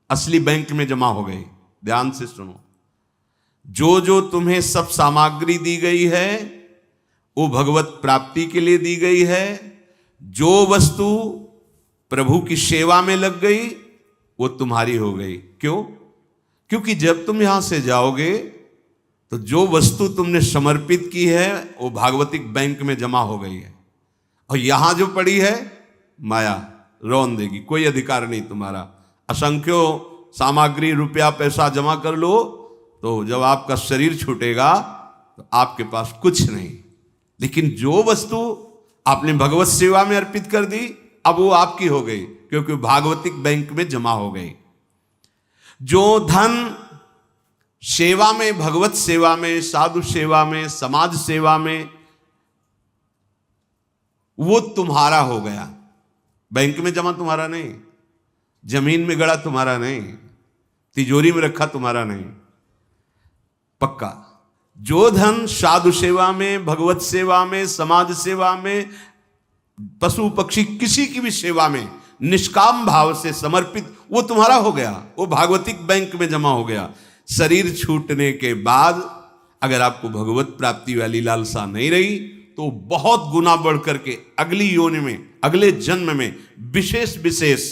असली बैंक में जमा हो गई। ध्यान से सुनो, जो जो तुम्हें सब सामग्री दी गई है वो भगवत प्राप्ति के लिए दी गई है। जो वस्तु प्रभु की सेवा में लग गई वो तुम्हारी हो गई। क्यों? क्योंकि जब तुम यहां से जाओगे तो जो वस्तु तुमने समर्पित की है वो भागवतिक बैंक में जमा हो गई है, और यहां जो पड़ी है माया रौन देगी, कोई अधिकार नहीं तुम्हारा। असंख्यो सामग्री रुपया पैसा जमा कर लो, तो जब आपका शरीर छूटेगा तो आपके पास कुछ नहीं। लेकिन जो वस्तु आपने भगवत सेवा में अर्पित कर दी, अब वो आपकी हो गई, क्योंकि भागवतिक बैंक में जमा हो गई। जो धन सेवा में, भगवत सेवा में, साधु सेवा में, समाज सेवा में, वो तुम्हारा हो गया। बैंक में जमा तुम्हारा नहीं, जमीन में गड़ा तुम्हारा नहीं, तिजोरी में रखा तुम्हारा नहीं। पक्का जो धन साधु सेवा में, भगवत सेवा में, समाज सेवा में, पशु पक्षी किसी की भी सेवा में निष्काम भाव से समर्पित, वो तुम्हारा हो गया, वो भागवतिक बैंक में जमा हो गया। शरीर छूटने के बाद अगर आपको भगवत प्राप्ति वाली लालसा नहीं रही तो बहुत गुना बढ़ करके अगली योनि में, अगले जन्म में विशेष विशेष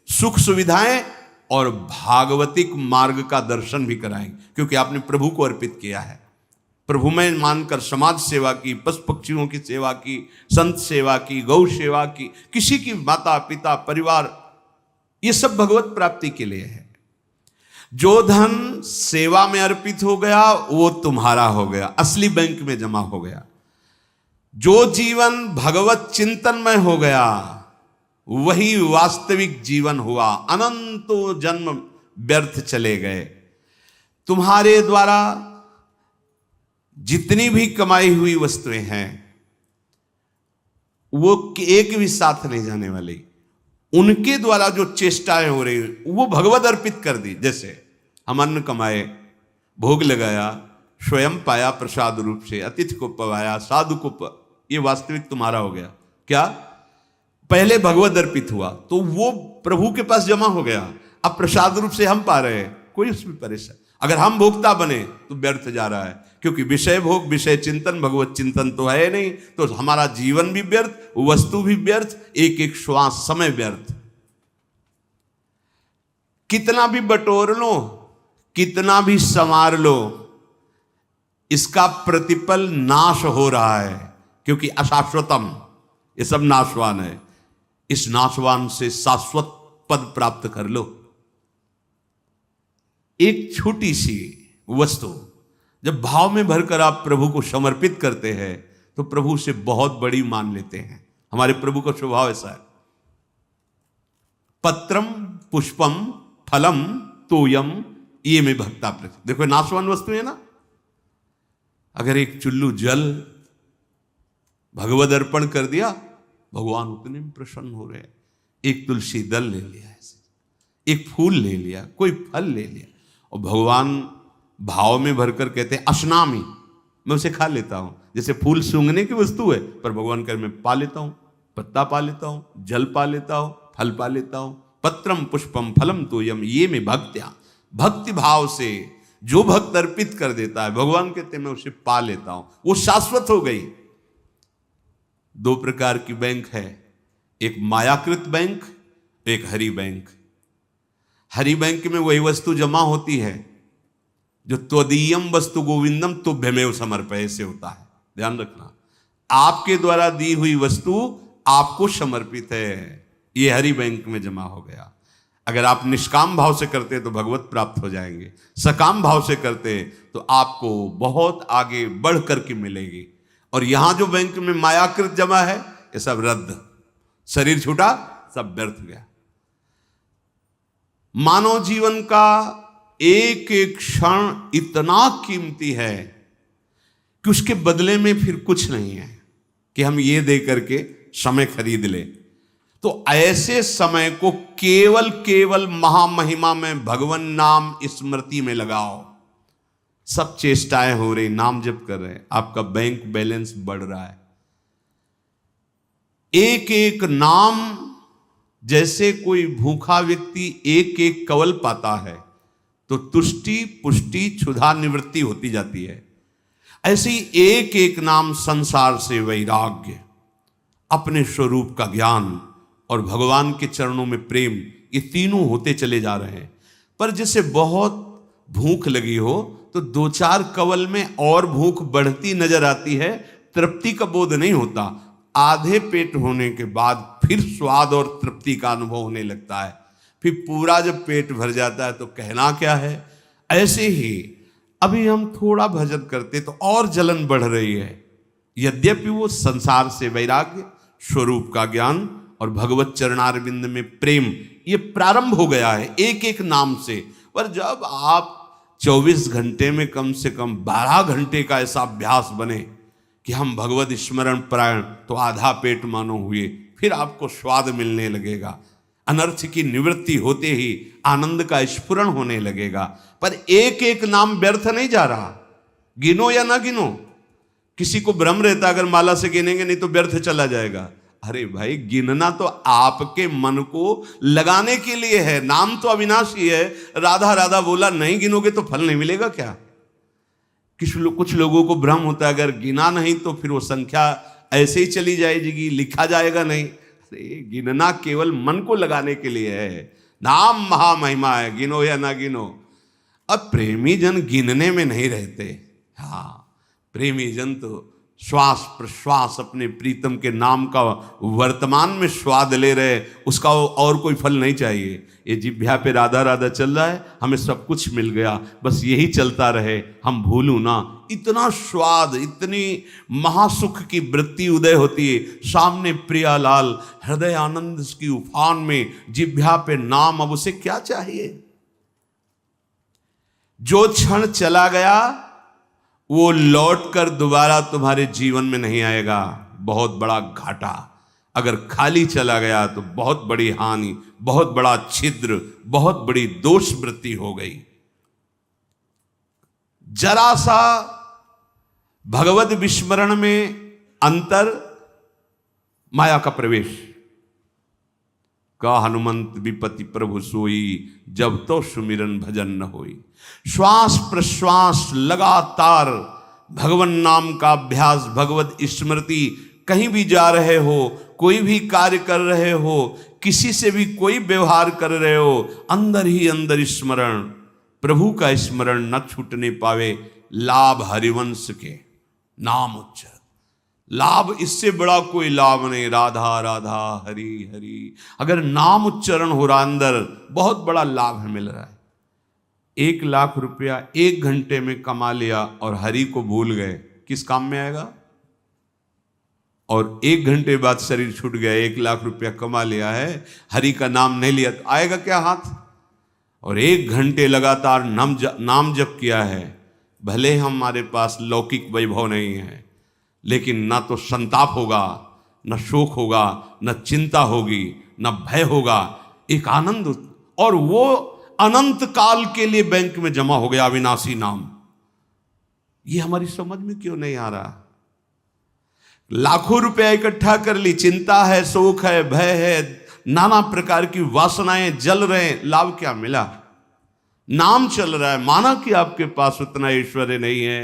सुख सुविधाएं और भागवतिक मार्ग का दर्शन भी कराएंगे, क्योंकि आपने प्रभु को अर्पित किया है। प्रभु में मानकर समाज सेवा की, पशु पक्षियों की सेवा की, संत सेवा की, गौ सेवा की, किसी की माता पिता परिवार, ये सब भगवत प्राप्ति के लिए है। जो धन सेवा में अर्पित हो गया वो तुम्हारा हो गया, असली बैंक में जमा हो गया। जो जीवन भगवत चिंतन में हो गया वही वास्तविक जीवन हुआ। अनंतों जन्म व्यर्थ चले गए। तुम्हारे द्वारा जितनी भी कमाई हुई वस्तुएं हैं वो एक भी साथ नहीं जाने वाली। उनके द्वारा जो चेष्टाएं हो रही वो भगवत अर्पित कर दी। जैसे हम अन्न कमाए, भोग लगाया, स्वयं पाया प्रसाद रूप से, अतिथि को पवाया, साधु को ये वास्तविक तुम्हारा हो गया। क्या? पहले भगवत अर्पित हुआ तो वो प्रभु के पास जमा हो गया, अब प्रसाद रूप से हम पा रहे हैं, कोई उसमें परेशान। अगर हम भोक्ता बने तो व्यर्थ जा रहा है, क्योंकि विषय भोग, विषय चिंतन, भगवत चिंतन तो है नहीं, तो हमारा जीवन भी व्यर्थ, वस्तु भी व्यर्थ, एक एक श्वास समय व्यर्थ। कितना भी बटोर लो, कितना भी संवार लो, इसका प्रतिफल नाश हो रहा है, क्योंकि अशाश्वतम, ये सब नाशवान है। इस नाशवान से शाश्वत पद प्राप्त कर लो। एक छोटी सी वस्तु जब भाव में भरकर आप प्रभु को समर्पित करते हैं तो प्रभु से बहुत बड़ी मान लेते हैं। हमारे प्रभु का स्वभाव ऐसा है। पत्रम पुष्पम फलम तोयम ये में भक्ता प्रति। देखो नाशवान वस्तु है ना। अगर एक चुल्लू जल भगवद अर्पण कर दिया, भगवान उतने में प्रसन्न हो रहे हैं। एक तुलसी दल ले लिया, एक फूल ले लिया, कोई फल ले लिया, और भगवान भाव में भरकर कहते हैं अश्नामी, मैं उसे खा लेता हूं। जैसे फूल सूंघने की वस्तु है, पर भगवान कर मैं पा लेता हूं, पत्ता पा लेता हूं, जल पा लेता हूं, फल पा लेता हूं। पत्रम पुष्पम फलम तोयम ये में भक्त्या, भक्ति भाव से जो भक्त अर्पित कर देता है भगवान कहते मैं उसे पा लेता हूं, वो शाश्वत हो गई। दो प्रकार की बैंक है, एक मायाकृत बैंक, एक हरि बैंक। हरि बैंक में वही वस्तु जमा होती है जो त्वदीयम वस्तु गोविंदम तुभ्यमेव समर्पय से होता है। ध्यान रखना, आपके द्वारा दी हुई वस्तु आपको समर्पित है, ये हरि बैंक में जमा हो गया। अगर आप निष्काम भाव से करते तो भगवत प्राप्त हो जाएंगे, सकाम भाव से करते तो आपको बहुत आगे बढ़ करके मिलेगी। और यहां जो बैंक में मायाकृत जमा है ये सब रद्द, शरीर छूटा सब व्यर्थ गया। मानव जीवन का एक एक क्षण इतना कीमती है कि उसके बदले में फिर कुछ नहीं है कि हम ये दे करके समय खरीद ले। तो ऐसे समय को केवल केवल महामहिमा में भगवान नाम स्मृति में लगाओ। सब चेष्टाएं हो रही, नाम जप कर रहे हैं, आपका बैंक बैलेंस बढ़ रहा है। एक एक नाम, जैसे कोई भूखा व्यक्ति एक एक कवल पाता है तो तुष्टि पुष्टि क्षुधा निवृत्ति होती जाती है, ऐसे ही एक एक नाम संसार से वैराग्य, अपने स्वरूप का ज्ञान और भगवान के चरणों में प्रेम, ये तीनों होते चले जा रहे हैं। पर जैसे बहुत भूख लगी हो तो दो चार कवल में और भूख बढ़ती नजर आती है, तृप्ति का बोध नहीं होता। आधे पेट होने के बाद फिर स्वाद और तृप्ति का अनुभव होने लगता है। फिर पूरा जब पेट भर जाता है तो कहना क्या है। ऐसे ही अभी हम थोड़ा भजन करते तो और जलन बढ़ रही है। यद्यपि वो संसार से वैराग्य, स्वरूप का ज्ञान और भगवत चरणारविंद में प्रेम ये प्रारंभ हो गया है एक एक नाम से। पर जब आप 24 घंटे में कम से कम 12 घंटे का ऐसा अभ्यास बने कि हम भगवत स्मरण परायण, तो आधा पेट मानो हुए, फिर आपको स्वाद मिलने लगेगा। अनर्थ की निवृत्ति होते ही आनंद का स्फुरण होने लगेगा। पर एक एक नाम व्यर्थ नहीं जा रहा, गिनो या ना गिनो। किसी को भ्रम रहता अगर माला से गिनेंगे नहीं तो व्यर्थ चला जाएगा। अरे भाई, गिनना तो आपके मन को लगाने के लिए है। नाम तो अविनाशी है। राधा राधा बोला, नहीं गिनोगे तो फल नहीं मिलेगा क्या? कुछ लोगों को भ्रम होता है अगर गिना नहीं तो फिर वो संख्या ऐसे ही चली जाएगी, लिखा जाएगा नहीं। अरे गिनना केवल मन को लगाने के लिए है। नाम महामहिमा है, गिनो या ना गिनो। अब प्रेमी जन गिनने में नहीं रहते। हाँ, प्रेमी जन तो श्वास प्रश्वास अपने प्रीतम के नाम का वर्तमान में स्वाद ले रहे, उसका और कोई फल नहीं चाहिए। ये जिह्वा पे राधा राधा चल रहा है, हमें सब कुछ मिल गया, बस यही चलता रहे, हम भूलूं ना। इतना स्वाद, इतनी महासुख की वृत्ति उदय होती है। सामने प्रियालाल हृदय आनंद की उफान में, जिह्वा पे नाम, अब उसे क्या चाहिए? जो क्षण चला गया वो लौटकर दोबारा तुम्हारे जीवन में नहीं आएगा। बहुत बड़ा घाटा। अगर खाली चला गया तो बहुत बड़ी हानि, बहुत बड़ा छिद्र, बहुत बड़ी दोष वृत्ति हो गई। जरा सा भगवत विस्मरण में अंतर, माया का प्रवेश। का हनुमंत विपति प्रभु सोई, जब तो सुमिरन भजन न होई। श्वास प्रश्वास लगातार भगवन नाम का अभ्यास, भगवत स्मृति। कहीं भी जा रहे हो, कोई भी कार्य कर रहे हो, किसी से भी कोई व्यवहार कर रहे हो, अंदर ही अंदर स्मरण, प्रभु का स्मरण न छूटने पावे। लाभ हरिवंश के नाम उच्चारण, लाभ इससे बड़ा कोई लाभ नहीं। राधा राधा हरि हरि, अगर नाम उच्चारण हो रहा अंदर, बहुत बड़ा लाभ मिल रहा है। 1 लाख रुपया 1 घंटे में कमा लिया और हरि को भूल गए, किस काम में आएगा? और 1 घंटे बाद शरीर छूट गया, 1 लाख रुपया कमा लिया है, हरि का नाम नहीं लिया, तो आएगा क्या हाथ? और 1 घंटे लगातार नाम जप किया है, भले हमारे पास लौकिक वैभव नहीं है, लेकिन ना तो संताप होगा, न शोक होगा, न चिंता होगी, न भय होगा। एक आनंद, और वो अनंत काल के लिए बैंक में जमा हो गया अविनाशी नाम। ये हमारी समझ में क्यों नहीं आ रहा? लाखों रुपया इकट्ठा कर ली, चिंता है, शोक है, भय है, नाना प्रकार की वासनाएं जल रहे हैं, लाभ क्या मिला? नाम चल रहा है, माना कि आपके पास उतना ऐश्वर्य नहीं है,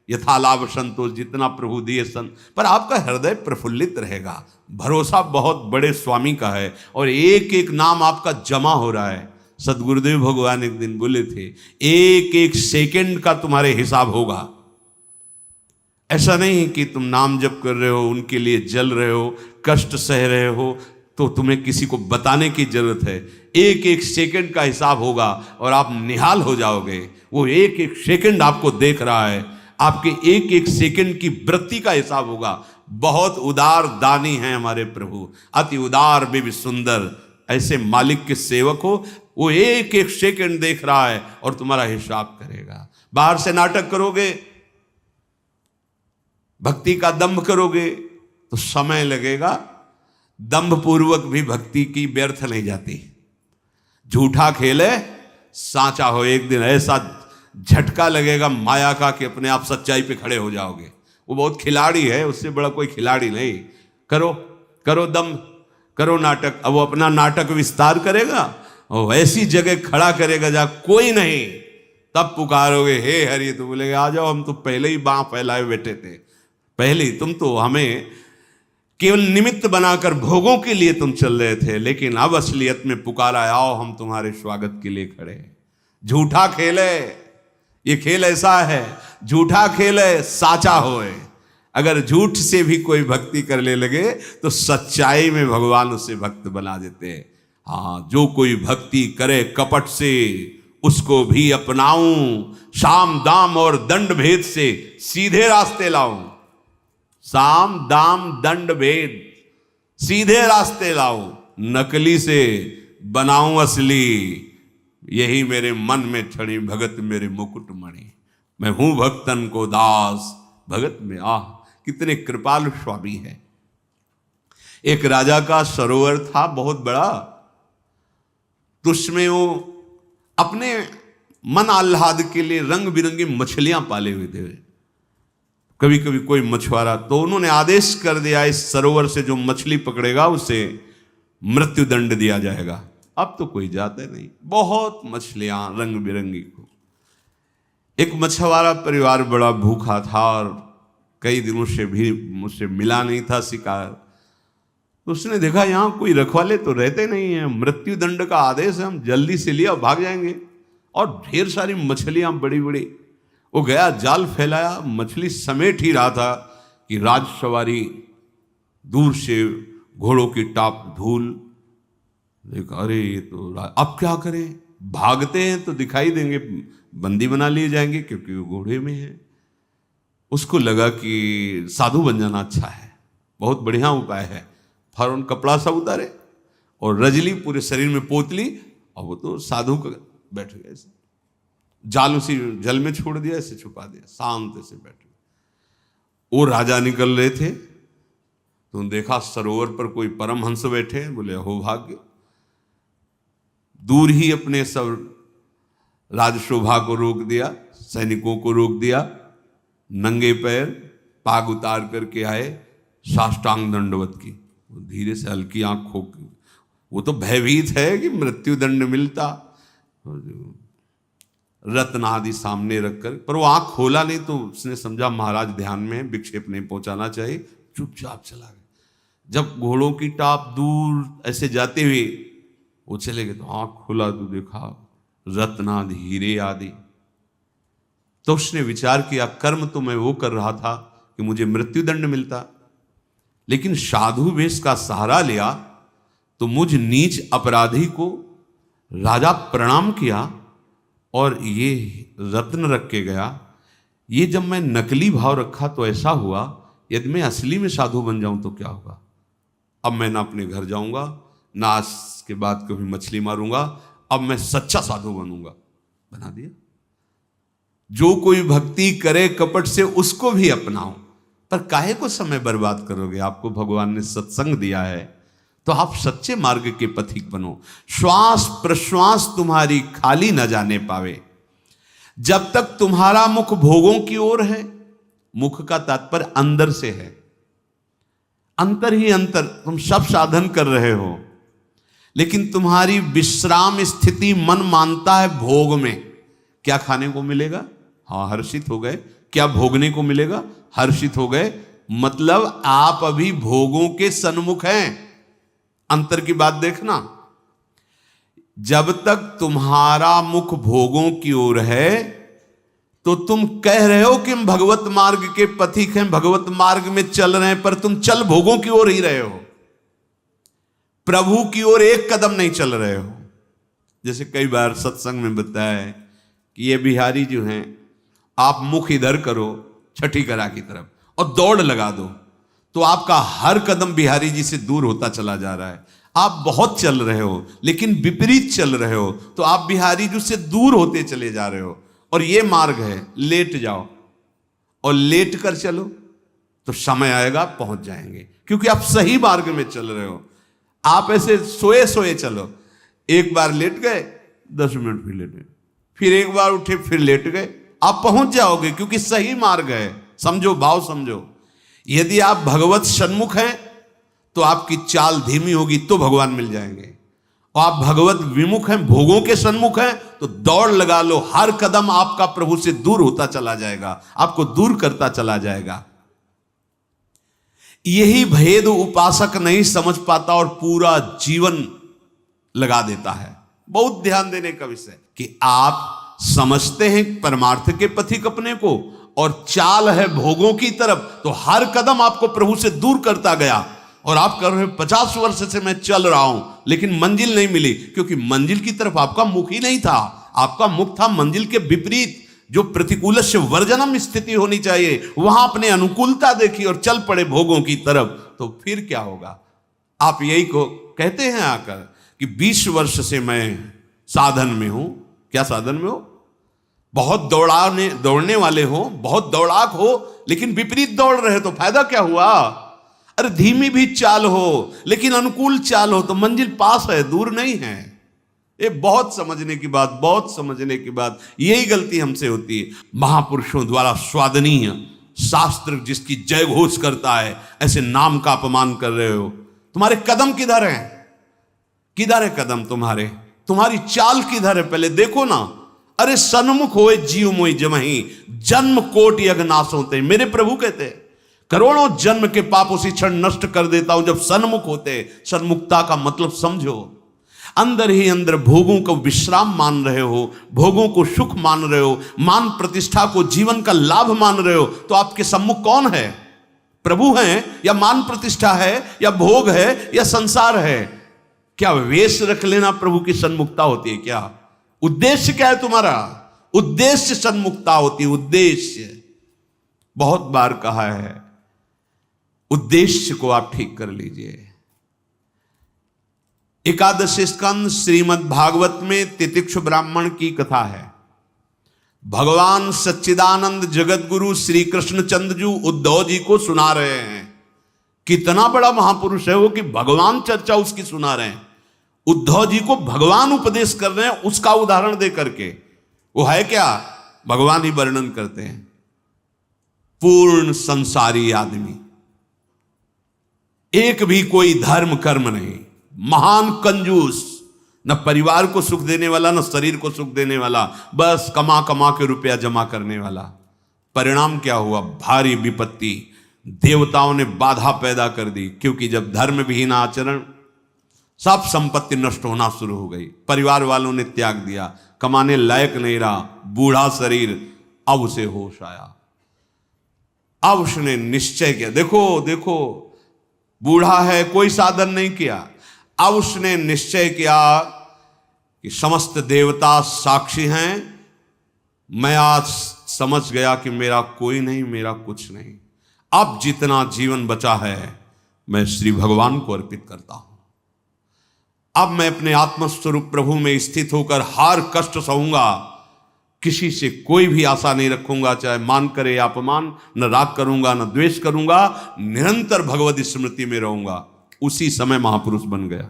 यथा लाभ संतोष, जितना प्रभु दिए सन, पर आपका हृदय प्रफुल्लित रहेगा। भरोसा बहुत बड़े स्वामी का है और एक एक नाम आपका जमा हो रहा है। सदगुरुदेव भगवान एक दिन बोले थे, एक एक सेकंड का तुम्हारे हिसाब होगा। ऐसा नहीं कि तुम नाम जप कर रहे हो, उनके लिए जल रहे हो, कष्ट सह रहे हो, तो तुम्हें किसी को बताने की जरूरत है। एक एक सेकंड का हिसाब होगा और आप निहाल हो जाओगे। वो एक एक सेकंड आपको देख रहा है, आपके एक एक सेकंड की वृत्ति का हिसाब होगा। बहुत उदार दानी हैं हमारे प्रभु, अति उदार भी सुंदर। ऐसे मालिक के सेवक हो, वो एक एक सेकंड देख रहा है और तुम्हारा हिसाब करेगा। बाहर से नाटक करोगे, भक्ति का दंभ करोगे तो समय लगेगा। दंभ पूर्वक भी भक्ति की व्यर्थ नहीं जाती। झूठा खेले साचा हो, एक दिन ऐसा झटका लगेगा माया का कि अपने आप सच्चाई पे खड़े हो जाओगे। वो बहुत खिलाड़ी है, उससे बड़ा कोई खिलाड़ी नहीं। करो करो दम, करो नाटक। अब वो अपना नाटक विस्तार करेगा और ऐसी जगह खड़ा करेगा जहां कोई नहीं, तब पुकारोगे हे हरि, तो बोलेगे आ जाओ, हम तो पहले ही बाँह फैलाए बैठे थे, पहले ही। तुम तो हमें केवल निमित्त बनाकर भोगों के लिए तुम चल रहे थे, लेकिन अब असलियत में पुकारा, आओ हम तुम्हारे स्वागत के लिए खड़े हैं। झूठा खेल है ये, खेल ऐसा है, झूठा खेल है साचा होए। अगर झूठ से भी कोई भक्ति करने लगे तो सच्चाई में भगवान उसे भक्त बना देते हैं। हाँ, जो कोई भक्ति करे कपट से उसको भी अपनाऊं, साम दाम और दंड भेद से सीधे रास्ते लाऊं। साम दाम दंड भेद सीधे रास्ते लाऊं, नकली से बनाऊं असली। यही मेरे मन में छड़ी भगत मेरे मुकुट मणि। मैं हूं भक्तन को दास भगत में। कितने कृपालु स्वामी है। एक राजा का सरोवर था बहुत बड़ा, तो उसमें वो अपने मन आह्लाद के लिए रंग बिरंगी मछलियां पाले हुए थे। कभी कभी कोई मछुआरा, तो उन्होंने आदेश कर दिया इस सरोवर से जो मछली पकड़ेगा उसे मृत्यु दंड दिया जाएगा। अब तो कोई जाता नहीं, बहुत मछलियां रंग बिरंगी को। एक मछुआरा परिवार बड़ा भूखा था और कई दिनों से भी मुझसे मिला नहीं था शिकार। तो उसने देखा यहाँ कोई रखवाले तो रहते नहीं है, मृत्यु दंड का आदेश है, हम जल्दी से लिया भाग जाएंगे। और ढेर सारी मछलियां बड़ी बड़ी। वो गया, जाल फैलाया, मछली समेट ही रहा था कि राजसवारी दूर से घोड़ों की टाप धूल देखा। अरे ये तो अब क्या करें, भागते हैं तो दिखाई देंगे, बंदी बना लिए जाएंगे क्योंकि वो घोड़े में है। उसको लगा कि साधु बन जाना अच्छा है, बहुत बढ़िया उपाय है। फौरन कपड़ा सा उतारे और रजली पूरे शरीर में पोत ली, और वो तो साधु का बैठ गए। जाल उसी जल में छोड़ दिया, ऐसे छुपा दिया, शांत से बैठ गए। वो राजा निकल रहे थे तो देखा सरोवर पर कोई परमहंस बैठे हैं। बोले हो भाग्य। दूर ही अपने सब राजशोभा को रोक दिया, सैनिकों को रोक दिया, नंगे पैर पाग उतार करके आए, साष्टांग दंडवत की। धीरे से हल्की आंख खोल, वो तो भयभीत है कि मृत्यु दंड मिलता। रत्न आदि सामने रखकर, पर वो आंख खोला नहीं तो उसने समझा महाराज ध्यान में, विक्षेप नहीं पहुंचाना चाहिए, चुपचाप चला गया। जब घोड़ों की टाप दूर ऐसे जाते हुए वो चले गए तो आंख खोला तो देखा रत्न आदि हीरे आदि। तो उसने विचार किया, कर्म तो मैं वो कर रहा था कि मुझे मृत्यु दंड मिलता, लेकिन साधु वेश का सहारा लिया तो मुझ नीच अपराधी को राजा प्रणाम किया और ये रत्न रख के गया। ये जब मैं नकली भाव रखा तो ऐसा हुआ, यदि मैं असली में साधु बन जाऊं तो क्या होगा। अब मैं ना अपने घर जाऊंगा, ना आज के बाद कभी मछली मारूंगा, अब मैं सच्चा साधु बनूंगा। बना दिया। जो कोई भक्ति करे कपट से उसको भी अपनाओ, पर काहे को समय बर्बाद करोगे। आपको भगवान ने सत्संग दिया है तो आप सच्चे मार्ग के पथिक बनो। श्वास प्रश्वास तुम्हारी खाली न जाने पावे। जब तक तुम्हारा मुख भोगों की ओर है, मुख का तात्पर्य अंदर से है, अंतर ही अंतर, तुम सब साधन कर रहे हो, लेकिन तुम्हारी विश्राम स्थिति मन मानता है भोग में। क्या खाने को मिलेगा, हाँ हर्षित हो गए। क्या भोगने को मिलेगा, हर्षित हो गए। मतलब आप अभी भोगों के सन्मुख हैं। अंतर की बात देखना। जब तक तुम्हारा मुख भोगों की ओर है तो तुम कह रहे हो कि हम भगवत मार्ग के पथिक हैं, भगवत मार्ग में चल रहे हैं, पर तुम चल भोगों की ओर ही रहे हो, प्रभु की ओर एक कदम नहीं चल रहे हो। जैसे कई बार सत्संग में बताया है कि ये बिहारी जो हैं, आप मुख इधर करो छठी करा की तरफ और दौड़ लगा दो, तो आपका हर कदम बिहारी जी से दूर होता चला जा रहा है। आप बहुत चल रहे हो लेकिन विपरीत चल रहे हो, तो आप बिहारी जी से दूर होते चले जा रहे हो। और ये मार्ग है, लेट जाओ और लेट कर चलो तो समय आएगा पहुंच जाएंगे, क्योंकि आप सही मार्ग में चल रहे हो। आप ऐसे सोए सोए चलो, एक बार लेट गए 10 मिनट फिर लेट गए, फिर एक बार उठे फिर लेट गए, आप पहुंच जाओगे, क्योंकि सही मार्ग है। समझो, भाव समझो। यदि आप भगवत सन्मुख हैं तो आपकी चाल धीमी होगी तो भगवान मिल जाएंगे, और आप भगवत विमुख हैं, भोगों के सन्मुख हैं, तो दौड़ लगा लो। हर कदम आपका प्रभु से दूर होता चला जाएगा, आपको दूर करता चला जाएगा। यही भेद उपासक नहीं समझ पाता और पूरा जीवन लगा देता है। बहुत ध्यान देने का विषय कि आप समझते हैं परमार्थ के पथिक अपने को और चाल है भोगों की तरफ, तो हर कदम आपको प्रभु से दूर करता गया और आप कर रहे 50 वर्ष से मैं चल रहा हूं लेकिन मंजिल नहीं मिली, क्योंकि मंजिल की तरफ आपका मुख ही नहीं था। आपका मुख था मंजिल के विपरीत, जो प्रतिकूल से वर्जनम स्थिति होनी चाहिए, वहां अपने अनुकूलता देखी और चल पड़े भोगों की तरफ। तो फिर क्या होगा? आप यही को कहते हैं आकर कि 20 वर्ष से मैं साधन में हूं। क्या साधन में हो? बहुत दौड़ने वाले हो, बहुत दौड़ाक हो, लेकिन विपरीत दौड़ रहे तो फायदा क्या हुआ? अरे धीमी भी चाल हो लेकिन अनुकूल चाल हो तो मंजिल पास है, दूर नहीं है। ये बहुत समझने की बात, बहुत समझने की बात। यही गलती हमसे होती है। महापुरुषों द्वारा स्वादनीय शास्त्र जिसकी जय घोष करता है, ऐसे नाम का अपमान कर रहे हो। तुम्हारे कदम किधर हैं? किधर है कदम तुम्हारे? तुम्हारी चाल किधर है? पहले देखो ना। अरे सन्मुख होए जीव मोई जमही, जन्म कोट यज्ञ नाश होते। मेरे प्रभु कहते हैं करोड़ों जन्म के पाप उसी क्षण नष्ट कर देता हूं जब सन्मुख होते। सन्मुखता का मतलब समझो, अंदर ही अंदर भोगों को विश्राम मान रहे हो, भोगों को सुख मान रहे हो, मान प्रतिष्ठा को जीवन का लाभ मान रहे हो, तो आपके सम्मुख कौन है? प्रभु हैं या मान प्रतिष्ठा है या भोग है या संसार है? क्या वेश रख लेना प्रभु की सन्मुखता होती है? क्या उद्देश्य क्या है तुम्हारा? उद्देश्य सन्मुखता होती है। उद्देश्य बहुत बार कहा है, उद्देश्य को आप ठीक कर लीजिए। एकादश स्कंद श्रीमद् भागवत में तितिक्षु ब्राह्मण की कथा है। भगवान सच्चिदानंद जगत गुरु श्री कृष्ण चंद्रजू उद्धव जी को सुना रहे हैं। कितना बड़ा महापुरुष है वो कि भगवान चर्चा उसकी सुना रहे हैं। उद्धव जी को भगवान उपदेश कर रहे हैं, उसका उदाहरण दे करके। वो है क्या? भगवान ही वर्णन करते हैं। पूर्ण संसारी आदमी, एक भी कोई धर्म कर्म नहीं, महान कंजूस, न परिवार को सुख देने वाला न शरीर को सुख देने वाला, बस कमा कमा के रुपया जमा करने वाला। परिणाम क्या हुआ? भारी विपत्ति। देवताओं ने बाधा पैदा कर दी, क्योंकि जब धर्म विहीन आचरण, सब संपत्ति नष्ट होना शुरू हो गई। परिवार वालों ने त्याग दिया, कमाने लायक नहीं रहा, बूढ़ा शरीर। अब उसे होश आया, अब उसने निश्चय किया। देखो देखो, बूढ़ा है, कोई साधन नहीं किया। अब उसने निश्चय किया कि समस्त देवता साक्षी हैं, मैं आज समझ गया कि मेरा कोई नहीं, मेरा कुछ नहीं। अब जितना जीवन बचा है मैं श्री भगवान को अर्पित करता हूं। अब मैं अपने आत्मस्वरूप प्रभु में स्थित होकर हर कष्ट सहूंगा, किसी से कोई भी आशा नहीं रखूंगा, चाहे मान करे या अपमान। न राग करूंगा न द्वेष करूंगा, निरंतर भगवत स्मृति में रहूंगा। उसी समय महापुरुष बन गया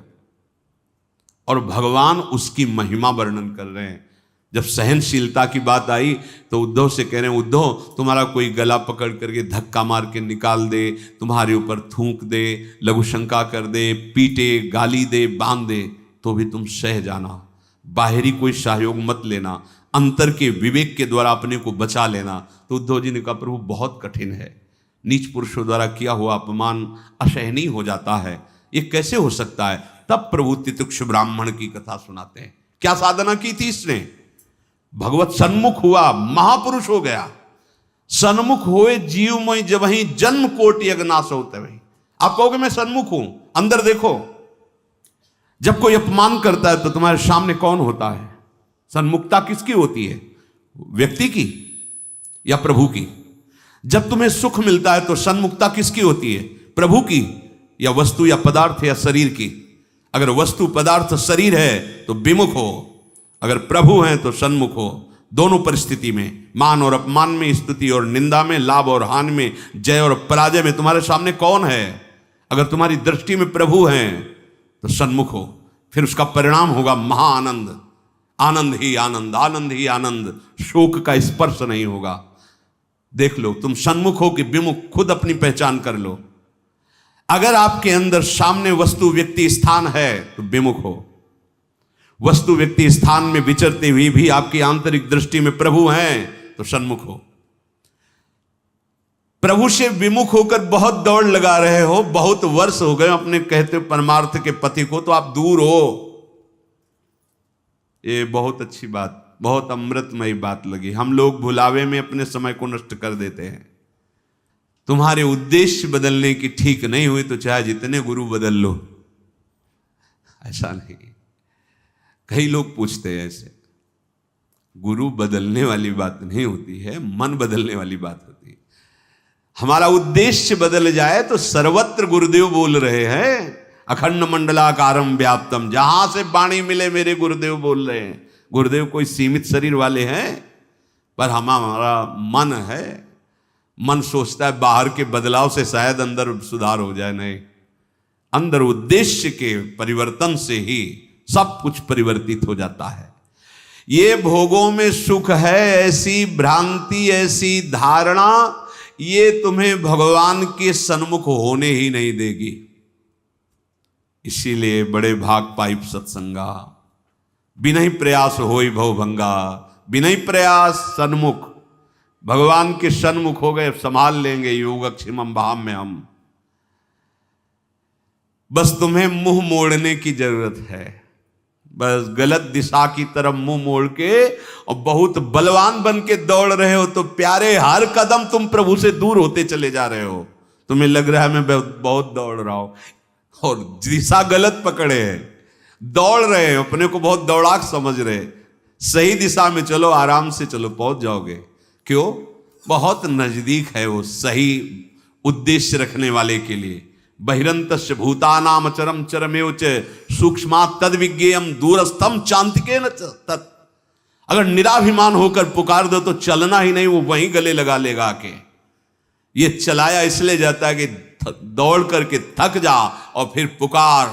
और भगवान उसकी महिमा वर्णन कर रहे हैं। जब सहनशीलता की बात आई तो उद्धव से कह रहे हैं, उद्धव तुम्हारा कोई गला पकड़ करके धक्का मार के निकाल दे, तुम्हारे ऊपर थूक दे, लघुशंका कर दे, पीटे, गाली दे, बांध दे, तो भी तुम सह जाना। बाहरी कोई सहयोग मत लेना, अंतर के विवेक के द्वारा अपने को बचा लेना। तो उद्धव जी ने कहा, प्रभु बहुत कठिन है, नीच पुरुषों द्वारा किया हुआ अपमान असहनीय हो जाता है, ये कैसे हो सकता है? तब प्रभु तितिक्षु ब्राह्मण की कथा सुनाते हैं। क्या साधना की थी इसने? भगवत सन्मुख हुआ, महापुरुष हो गया। सन्मुख होए जीवमय जबहि, जन्म कोट यज्ञ नाश होते वही। आप कहोगे मैं सन्मुख हूं, अंदर देखो। जब कोई अपमान करता है तो तुम्हारे सामने कौन होता है? सन्मुखता किसकी होती है? व्यक्ति की या प्रभु की? जब तुम्हें सुख मिलता है तो सन्मुखता किसकी होती है? प्रभु की या वस्तु या पदार्थ या शरीर की? अगर वस्तु पदार्थ शरीर है तो विमुख हो, अगर प्रभु हैं तो सन्मुख हो। दोनों परिस्थिति में, मान और अपमान में, स्तुति और निंदा में, लाभ और हानि में, जय और पराजय में तुम्हारे सामने कौन है? अगर तुम्हारी दृष्टि में प्रभु हैं तो सन्मुख हो, फिर उसका परिणाम होगा महाआनंद। आनंद ही आनंद, आनंद ही आनंद, शोक का स्पर्श नहीं होगा। देख लो, तुम सन्मुख हो कि विमुख, खुद अपनी पहचान कर लो। अगर आपके अंदर सामने वस्तु व्यक्ति स्थान है तो विमुख हो। वस्तु व्यक्ति स्थान में विचरते हुए भी आपकी आंतरिक दृष्टि में प्रभु हैं तो सन्मुख हो। प्रभु से विमुख होकर बहुत दौड़ लगा रहे हो, बहुत वर्ष हो गए अपने कहते परमार्थ के पति को, तो आप दूर हो। ये बहुत अच्छी बात, बहुत अमृतमयी बात लगी। हम लोग भुलावे में अपने समय को नष्ट कर देते हैं। तुम्हारे उद्देश्य बदलने की ठीक नहीं हुई तो चाहे जितने गुरु बदल लो, ऐसा नहीं। कई लोग पूछते हैं ऐसे, गुरु बदलने वाली बात नहीं होती है, मन बदलने वाली बात होती है। हमारा उद्देश्य बदल जाए तो सर्वत्र गुरुदेव बोल रहे हैं, अखंड मंडलाकारम व्याप्तम, जहां से वाणी मिले मेरे गुरुदेव बोल रहे हैं। गुरुदेव कोई सीमित शरीर वाले हैं, पर हमारा मन है, मन सोचता है बाहर के बदलाव से शायद अंदर सुधार हो जाए। नहीं, अंदर उद्देश्य के परिवर्तन से ही सब कुछ परिवर्तित हो जाता है। ये भोगों में सुख है, ऐसी भ्रांति, ऐसी धारणा, ये तुम्हें भगवान के सन्मुख होने ही नहीं देगी। इसीलिए बड़े भाग पाइप सत्संगा, बिना ही प्रयास होई भव भंगा, बिना ही प्रयास सन्मुख, भगवान के सन्मुख हो गए, संभाल लेंगे योगक्षेमम भाव में हम। बस तुम्हें मुंह मोड़ने की जरूरत है, बस गलत दिशा की तरफ मुंह मोड़ के, और बहुत बलवान बन के दौड़ रहे हो तो प्यारे हर कदम तुम प्रभु से दूर होते चले जा रहे हो। तुम्हें लग रहा है मैं बहुत दौड़ रहा हूं, और दिशा गलत पकड़े है, दौड़ रहे हो, अपने को बहुत दौड़ाक समझ रहे। सही दिशा में चलो, आराम से चलो, पहुंच जाओगे। क्यों? बहुत नजदीक है वो सही उद्देश्य रखने वाले के लिए। बहिरंतस्य भूतानाम अचरम चरमेव च सूक्ष्मात् तद विज्ञेयम दूरस्थम चांतिके न तत्। अगर निराभिमान होकर पुकार दो तो चलना ही नहीं, वो वहीं गले लगा लेगा आके। ये चलाया इसलिए जाता है कि दौड़ करके थक जा और फिर पुकार,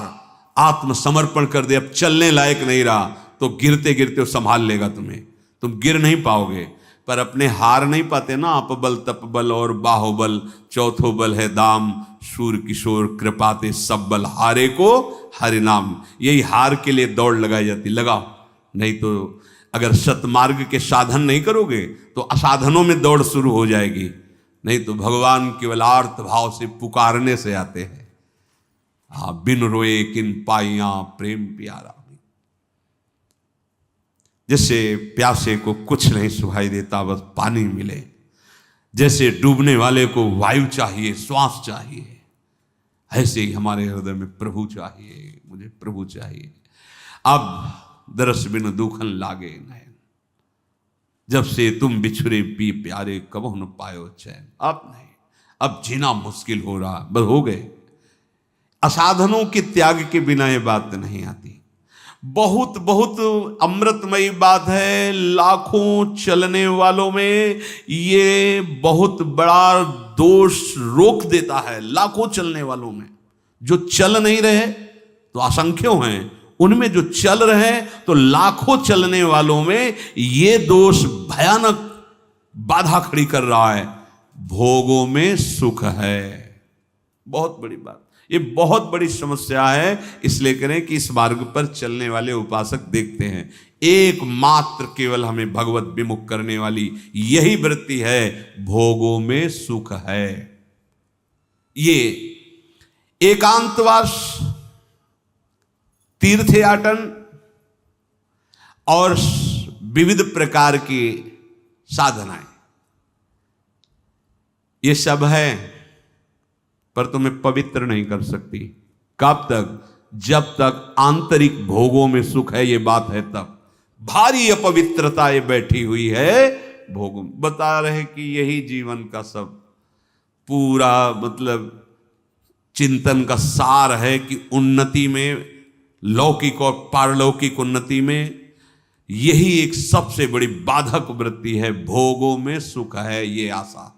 आत्मसमर्पण कर दे, अब चलने लायक नहीं रहा तो गिरते गिरते वो संभाल लेगा तुम्हें, तुम गिर नहीं पाओगे। पर अपने हार नहीं पाते ना, अपबल तपबल और बाहुबल, चौथो बल है दाम, सूर किशोर कृपाते सब बल हारे को हरि नाम। यही हार के लिए दौड़ लगाई जाती, लगाओ। नहीं तो अगर सतमार्ग के साधन नहीं करोगे तो असाधनों में दौड़ शुरू हो जाएगी। नहीं तो भगवान केवल आर्त भाव से पुकारने से आते हैं। हाँ, बिन रोए किन पाइया प्रेम प्यारा। जैसे प्यासे को कुछ नहीं सुनाई देता, बस पानी मिले। जैसे डूबने वाले को वायु चाहिए, श्वास चाहिए, ऐसे ही हमारे हृदय में प्रभु चाहिए, मुझे प्रभु चाहिए। अब दरस बिन दुखन लागे नयन, जब से तुम बिछुरे पी प्यारे कबहु न पायो चैन। अब नहीं, अब जीना मुश्किल हो रहा, बस हो गए। असाधनों के त्याग के बिना ये बात नहीं आती। बहुत बहुत अमृतमयी बात है। लाखों चलने वालों में ये बहुत बड़ा दोष रोक देता है। लाखों चलने वालों में जो चल नहीं रहे तो असंख्यों हैं, उनमें जो चल रहे हैं तो लाखों चलने वालों में ये दोष भयानक बाधा खड़ी कर रहा है। भोगों में सुख है, बहुत बड़ी बात, ये बहुत बड़ी समस्या है। इसलिए करें कि इस मार्ग पर चलने वाले उपासक देखते हैं, एकमात्र केवल हमें भगवत विमुख करने वाली यही वृत्ति है, भोगों में सुख है। ये एकांतवास, तीर्थयाटन और विविध प्रकार की साधनाएं, ये सब है, पर तुम्हें पवित्र नहीं कर सकती। कब तक? जब तक आंतरिक भोगों में सुख है, ये बात है तब। भारी अपवित्रता ये बैठी हुई है भोगों। बता रहे कि यही जीवन का सब पूरा मतलब चिंतन का सार है कि उन्नति में, लौकिक और पारलौकिक उन्नति में यही एक सबसे बड़ी बाधक वृत्ति है। भोगों में सुख है, ये आशा।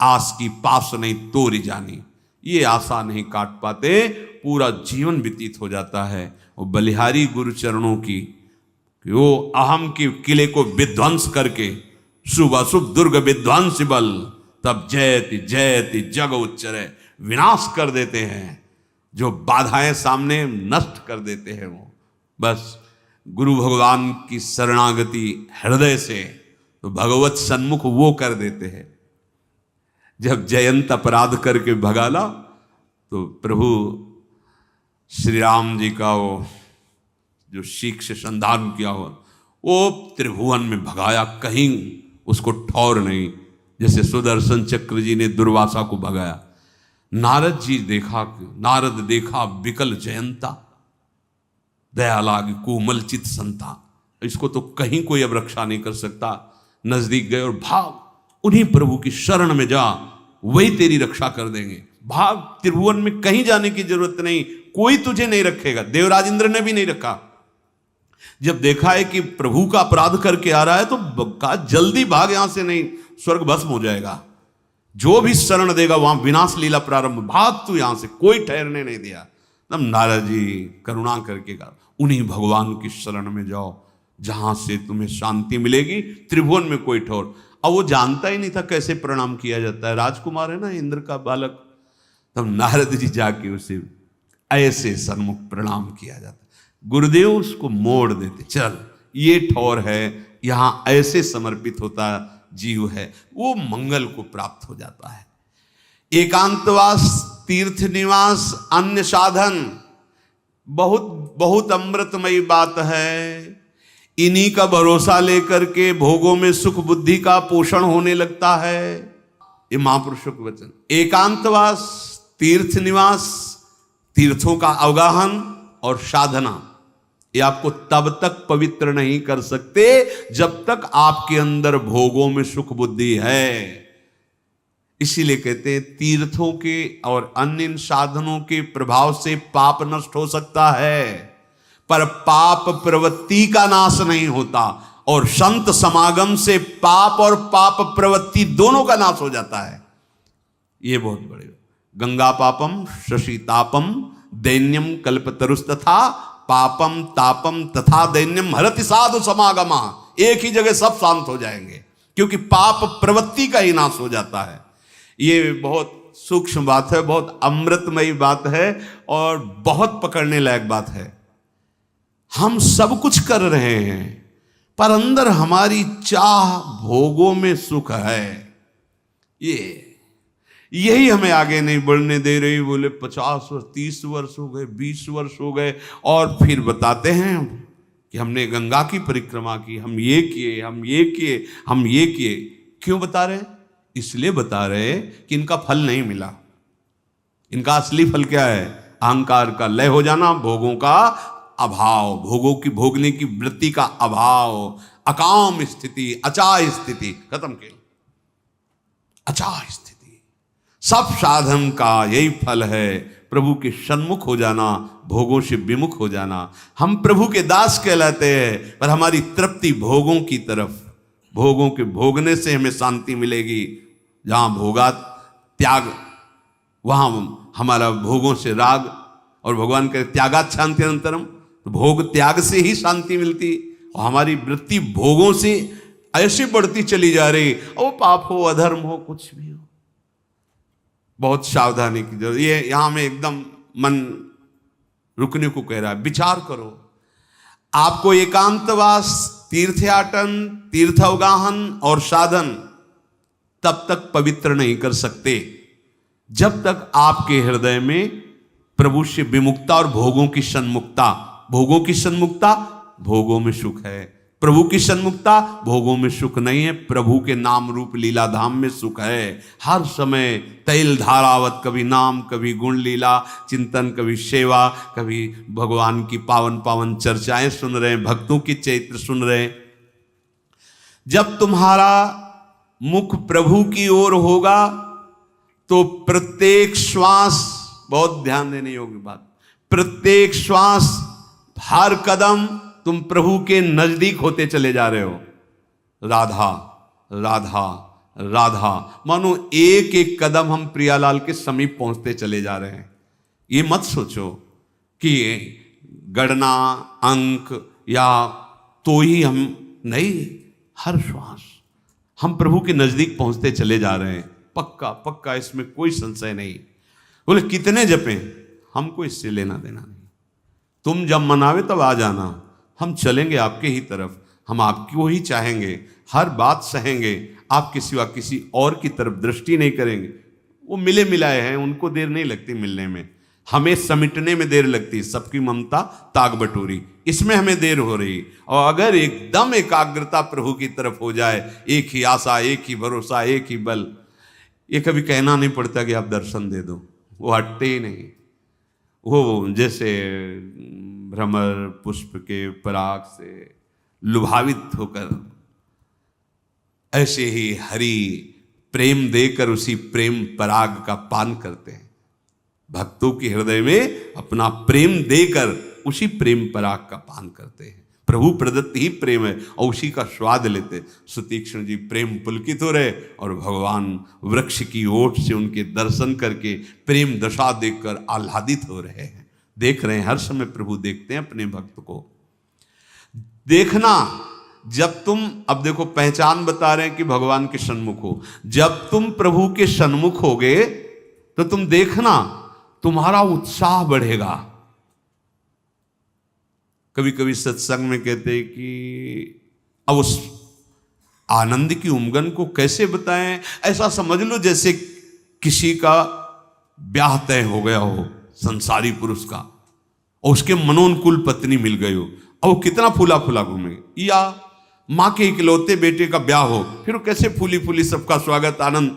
आस की पास नहीं तोरी जानी, ये आशा नहीं काट पाते, पूरा जीवन व्यतीत हो जाता है। वो बलिहारी गुरु चरणों की, वो अहम के किले को विध्वंस करके, शुभ अशुभ दुर्ग विध्वंस बल, तब जयति जयति जग उच्चरे, विनाश कर देते हैं। जो बाधाएं सामने नष्ट कर देते हैं, वो बस गुरु भगवान की शरणागति हृदय से तो भगवत सन्मुख वो कर देते हैं। जब जयंत अपराध करके भगाला तो प्रभु श्री राम जी का वो जो शीख से संधान किया हुआ वो त्रिभुवन में भगाया, कहीं उसको ठौर नहीं, जैसे सुदर्शन चक्र जी ने दुर्वासा को भगाया। नारद देखा विकल जयंता, दया लाग कोमल चित संता, इसको तो कहीं कोई अब रक्षा नहीं कर सकता। नजदीक गए और भाग, उन्हीं प्रभु की शरण में जा, वही तेरी रक्षा कर देंगे। भाग, त्रिभुवन में कहीं जाने की जरूरत नहीं, कोई तुझे नहीं रखेगा। देवराज इंद्र ने भी नहीं रखा। जब देखा है कि प्रभु का अपराध करके आ रहा है तो कहा जल्दी भाग यहां से, नहीं स्वर्ग भस्म हो जाएगा। जो भी शरण देगा वहां विनाश लीला प्रारंभ, भाग तू यहां से, कोई ठहरने नहीं दिया। तब नारद जी करुणा करके कहा उन्हीं भगवान की शरण में जाओ जहां से तुम्हें शांति मिलेगी, त्रिभुवन में कोई ठौर। अब वो जानता ही नहीं था कैसे प्रणाम किया जाता है, राजकुमार है ना इंद्र का बालक। तब नारद जी जाके उसे ऐसे सन्मुख प्रणाम किया जाता, गुरुदेव उसको मोड़ देते, चल ये ठौर है, यहां ऐसे समर्पित होता जीव है, वो मंगल को प्राप्त हो जाता है। एकांतवास, तीर्थ निवास, अन्य साधन, बहुत बहुत अमृतमयी बात है। इन्हीं का भरोसा लेकर के भोगों में सुख बुद्धि का पोषण होने लगता है। ये महापुरुषों के वचन। एकांतवास, तीर्थ निवास, तीर्थों का अवगाहन और साधना, ये आपको तब तक पवित्र नहीं कर सकते जब तक आपके अंदर भोगों में सुख बुद्धि है। इसीलिए कहते हैं तीर्थों के और अन्य साधनों के प्रभाव से पाप नष्ट हो सकता है, पर पाप प्रवृत्ति का नाश नहीं होता। और संत समागम से पाप और पाप प्रवृत्ति दोनों का नाश हो जाता है। ये बहुत बड़े। गंगा पापम शशि तापम दैन्यम कल्पतरुस्तथा पापम तापम तथा दैन्यम हरति साधु समागमा। एक ही जगह सब शांत हो जाएंगे, क्योंकि पाप प्रवृत्ति का ही नाश हो जाता है। ये बहुत सूक्ष्म बात है, बहुत अमृतमयी बात है और बहुत पकड़ने लायक बात है। हम सब कुछ कर रहे हैं, पर अंदर हमारी चाह भोगों में सुख है, यही हमें आगे नहीं बढ़ने दे रही। बोले 50 वर्ष 30 वर्ष हो गए, 20 वर्ष हो गए, और फिर बताते हैं कि हमने गंगा की परिक्रमा की, हम ये किए, हम ये किए, हम ये किए। क्यों बता रहे? इसलिए बता रहे कि इनका फल नहीं मिला। इनका असली फल क्या है? अहंकार का लय हो जाना, भोगों का अभाव, भोगों की भोगने की वृत्ति का अभाव, अकाम स्थिति, अचाह स्थिति, खत्म के अचाह स्थिति। सब साधन का यही फल है, प्रभु के सन्मुख हो जाना, भोगों से विमुख हो जाना। हम प्रभु के दास कहलाते हैं, पर हमारी तृप्ति भोगों की तरफ, भोगों के भोगने से हमें शांति मिलेगी। जहां भोगा त्याग, वहां हमारा भोगों से राग, और भगवान कहे त्यागात शांति अनंतरम, तो भोग त्याग से ही शांति मिलती। और हमारी वृत्ति भोगों से ऐसे बढ़ती चली जा रही, और पाप हो, अधर्म हो, कुछ भी हो, बहुत सावधानी की जरूरत। ये यहां में एकदम मन रुकने को कह रहा है, विचार करो। आपको एकांतवास, तीर्थयाटन, तीर्थ अवगाहन और साधन तब तक पवित्र नहीं कर सकते जब तक आपके हृदय में प्रभु से विमुक्ता और भोगों की सन्मुक्ता। भोगों की सन्मुक्ता, भोगों में सुख है। प्रभु की सन्मुक्ता, भोगों में सुख नहीं है, प्रभु के नाम रूप लीला धाम में सुख है। हर समय तैल धारावत, कभी नाम, कभी गुण लीला चिंतन, कभी सेवा, कभी भगवान की पावन पावन चर्चाएं सुन रहे हैं, भक्तों की चरित्र सुन रहे हैं। जब तुम्हारा मुख प्रभु की ओर होगा तो प्रत्येक श्वास, बहुत ध्यान देने योग्य बात, प्रत्येक श्वास, हर कदम तुम प्रभु के नजदीक होते चले जा रहे हो। राधा राधा राधा, मानो एक एक कदम हम प्रियालाल के समीप पहुंचते चले जा रहे हैं। ये मत सोचो कि गणना, अंक या तो ही हम, नहीं, हर श्वास हम प्रभु के नजदीक पहुंचते चले जा रहे हैं। पक्का पक्का, इसमें कोई संशय नहीं। बोले कितने जपें, हमको इससे लेना देना नहीं। तुम जब मनावे तब आ जाना, हम चलेंगे आपके ही तरफ, हम आपको ही चाहेंगे, हर बात सहेंगे, आपके सिवा किसी और की तरफ दृष्टि नहीं करेंगे। वो मिले मिलाए हैं, उनको देर नहीं लगती मिलने में, हमें समिटने में देर लगती। सबकी ममता ताग बटोरी, इसमें हमें देर हो रही। और अगर एकदम एकाग्रता प्रभु की तरफ हो जाए, एक ही आशा, एक ही भरोसा, एक ही बल, ये कभी कहना नहीं पड़ता कि आप दर्शन दे दो, वो हटते ही नहीं। वो जैसे भ्रमर पुष्प के पराग से लुभावित होकर, ऐसे ही हरि प्रेम देकर उसी प्रेम पराग का पान करते हैं। भक्तों के हृदय में अपना प्रेम देकर उसी प्रेम पराग का पान करते हैं। प्रभु प्रदत्त ही प्रेम है और उसी का स्वाद लेते। सुतीक्ष्ण जी प्रेम पुलकित हो रहे और भगवान वृक्ष की ओट से उनके दर्शन करके प्रेम दशा देखकर आह्लादित हो रहे हैं। देख रहे हैं, हर समय प्रभु देखते हैं अपने भक्त को। देखना, जब तुम, अब देखो पहचान बता रहे हैं कि भगवान के सन्मुख हो, जब तुम प्रभु के सन्मुख होगे तो तुम देखना तुम्हारा उत्साह बढ़ेगा। कभी कभी सत्संग में कहते हैं कि अब उस आनंद की उमंग को कैसे बताएं। ऐसा समझ लो जैसे किसी का ब्याह तय हो गया हो संसारी पुरुष का, और उसके मनोनुकूल पत्नी मिल गई हो, और वो कितना फूला फूला घूमेगी। या माँ के इकलौते बेटे का ब्याह हो, फिर वो कैसे फूली फूली सबका स्वागत आनंद।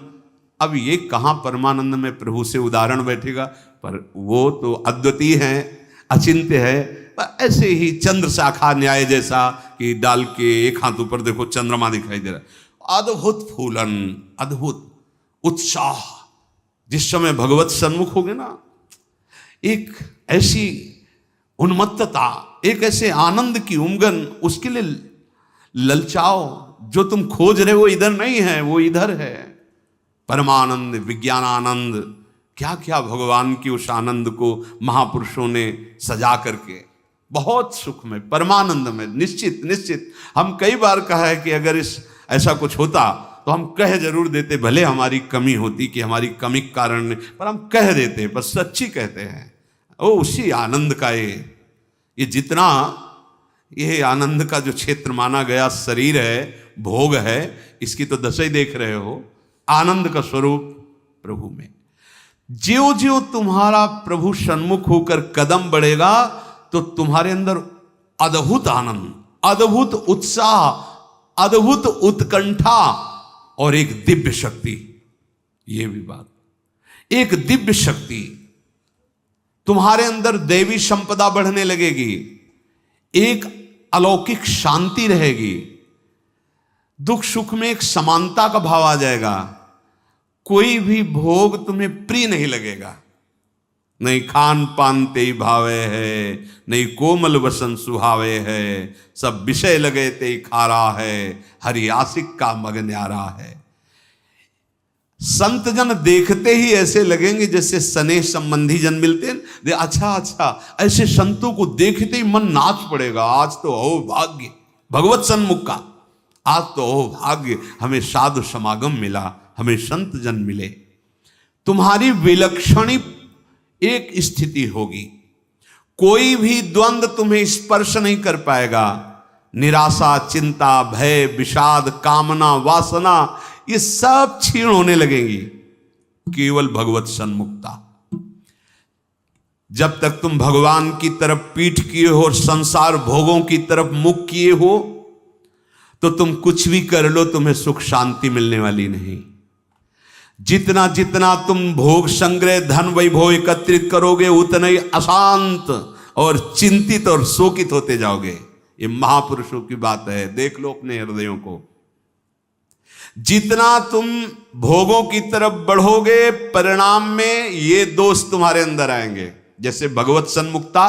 अब ये कहाँ परमानंद में प्रभु से उदाहरण बैठेगा, पर वो तो अद्वितीय है, अचिंत्य है। ऐसे ही चंद्र शाखा न्याय जैसा कि डाल के एक हाथ ऊपर देखो चंद्रमा दिखाई दे रहा है। अद्भुत फूलन, अद्भुत उत्साह। जिस समय भगवत सन्मुख होगे ना, एक ऐसी उन्मत्तता, एक ऐसे आनंद की उमंग, उसके लिए ललचाओ। जो तुम खोज रहे हो इधर नहीं है, वो इधर है। परमानंद, विज्ञानानंद, क्या क्या भगवान की उस आनंद को महापुरुषों ने सजा करके, बहुत सुख में, परमानंद में। निश्चित निश्चित हम कई बार कहा है कि अगर इस ऐसा कुछ होता तो हम कह जरूर देते, भले हमारी कमी होती कि हमारी कमी के कारण नहीं, पर हम कह देते, पर सच्ची कहते हैं। वो उसी आनंद का ये जितना ये आनंद का जो क्षेत्र माना गया शरीर है, भोग है, इसकी तो दशा देख रहे हो। आनंद का स्वरूप प्रभु में। ज्यों ज्यों तुम्हारा प्रभु सन्मुख होकर कदम बढ़ेगा तो तुम्हारे अंदर अद्भुत आनंद, अद्भुत उत्साह, अद्भुत उत्कंठा और एक दिव्य शक्ति। ये भी बात, एक दिव्य शक्ति तुम्हारे अंदर, दैवी संपदा बढ़ने लगेगी, एक अलौकिक शांति रहेगी, दुख सुख में एक समानता का भाव आ जाएगा। कोई भी भोग तुम्हें प्रिय नहीं लगेगा। नहीं खान पान ते भावे है, नहीं कोमल वसन सुहावे है, सब विषय लगे ते खारा है, हरि आशिक का मग न्यारा है। संत जन देखते ही ऐसे लगेंगे जैसे स्नेह संबंधी जन मिलते हैं। अच्छा अच्छा, ऐसे संतों को देखते ही मन नाच पड़ेगा। आज तो हो भाग्य भगवत सन्मुख का, आज तो हो भाग्य, हमें साधु समागम मिला, हमें संत जन मिले। तुम्हारी विलक्षणी एक स्थिति होगी, कोई भी द्वंद्व तुम्हें स्पर्श नहीं कर पाएगा। निराशा, चिंता, भय, विषाद, कामना, वासना, ये सब क्षीण होने लगेंगी। केवल भगवत सन्मुखता। जब तक तुम भगवान की तरफ पीठ किए हो और संसार भोगों की तरफ मुख किए हो, तो तुम कुछ भी कर लो, तुम्हें सुख शांति मिलने वाली नहीं। जितना जितना तुम भोग संग्रह, धन वैभव एकत्रित करोगे, उतना ही अशांत और चिंतित और शोकित होते जाओगे। ये महापुरुषों की बात है, देख लो अपने हृदयों को। जितना तुम भोगों की तरफ बढ़ोगे, परिणाम में ये दोष तुम्हारे अंदर आएंगे। जैसे भगवत सन्मुखता,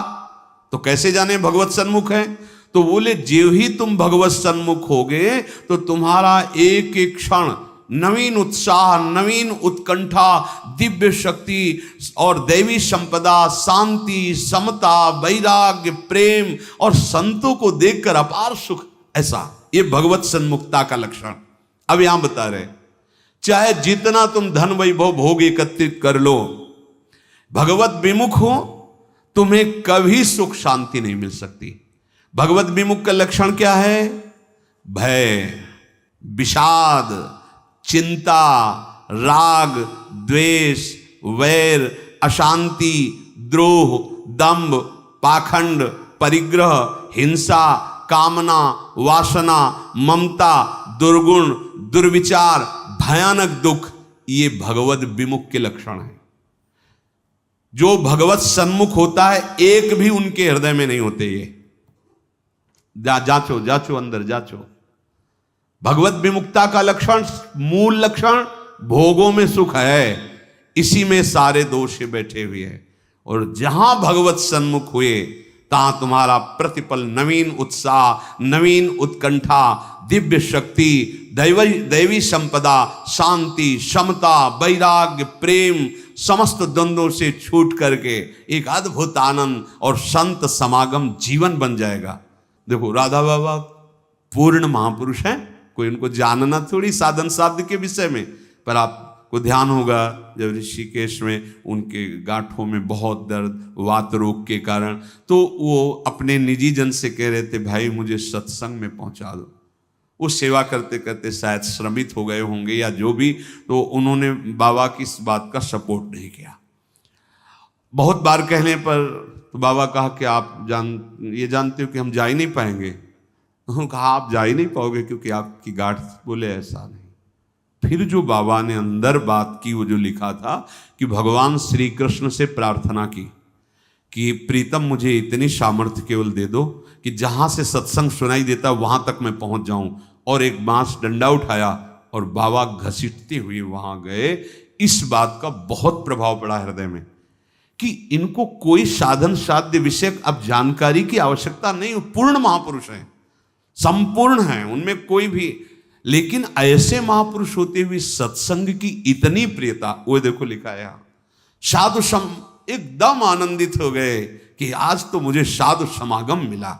तो कैसे जाने भगवत सन्मुख है? तो बोले ज्यों ही तुम भगवत सन्मुख होगे तो तुम्हारा एक एक क्षण नवीन उत्साह, नवीन उत्कंठा, दिव्य शक्ति और दैवी संपदा, शांति, समता, वैराग्य, प्रेम और संतों को देखकर अपार सुख। ऐसा ये भगवत सन्मुखता का लक्षण। अब यहां बता रहे, चाहे जितना तुम धन वैभव भोग एकत्रित कर लो, भगवत विमुख हो, तुम्हें कभी सुख शांति नहीं मिल सकती। भगवत विमुख का लक्षण क्या है? भय, विषाद, चिंता, राग, द्वेष, वैर, अशांति, द्रोह, दंभ, पाखंड, परिग्रह, हिंसा, कामना, वासना, ममता, दुर्गुण, दुर्विचार, भयानक दुख, ये भगवत विमुख के लक्षण हैं। जो भगवत सन्मुख होता है एक भी उनके हृदय में नहीं होते। ये जांचो जांचो, अंदर जांचो। भगवत विमुक्ता का लक्षण, मूल लक्षण भोगों में सुख है, इसी में सारे दोष बैठे हुए हैं। और जहां भगवत सन्मुख हुए तहां तुम्हारा प्रतिपल नवीन उत्साह, नवीन उत्कंठा, दिव्य शक्ति, दैवी संपदा, शांति, समता, वैराग्य, प्रेम, समस्त द्वंद्वों से छूट करके एक अद्भुत आनंद और संत समागम जीवन बन जाएगा। देखो राधा बाबा पूर्ण महापुरुष हैं, कोई उनको जानना थोड़ी साधन साध्य के विषय में, पर आपको ध्यान होगा जब ऋषिकेश में उनके गांठों में बहुत दर्द, वात रोग के कारण, तो वो अपने निजी जन से कह रहे थे भाई मुझे सत्संग में पहुंचा दो। वो सेवा करते करते शायद श्रमित हो गए होंगे या जो भी, तो उन्होंने बाबा की इस बात का सपोर्ट नहीं किया। बहुत बार कहने पर तो बाबा कहा कि आप ये जानते हो कि हम जा ही नहीं पाएंगे। उन्होंने कहा आप जा ही नहीं पाओगे क्योंकि आपकी गांठ, बोले ऐसा नहीं। फिर जो बाबा ने अंदर बात की, वो जो लिखा था कि भगवान श्री कृष्ण से प्रार्थना की कि प्रीतम मुझे इतनी सामर्थ्य केवल दे दो कि जहां से सत्संग सुनाई देता वहां तक मैं पहुंच जाऊं, और एक बांस डंडा उठाया और बाबा घसीटते हुए वहां गए। इस बात का बहुत प्रभाव पड़ा हृदय में कि इनको कोई साधन साध्य विषयक अब जानकारी की आवश्यकता नहीं, पूर्ण महापुरुष हैं, संपूर्ण हैं, उनमें कोई भी। लेकिन ऐसे महापुरुष होते हुए सत्संग की इतनी प्रियता, वो देखो लिखा है साधु सम, एकदम आनंदित हो गए कि आज तो मुझे साधु समागम मिला।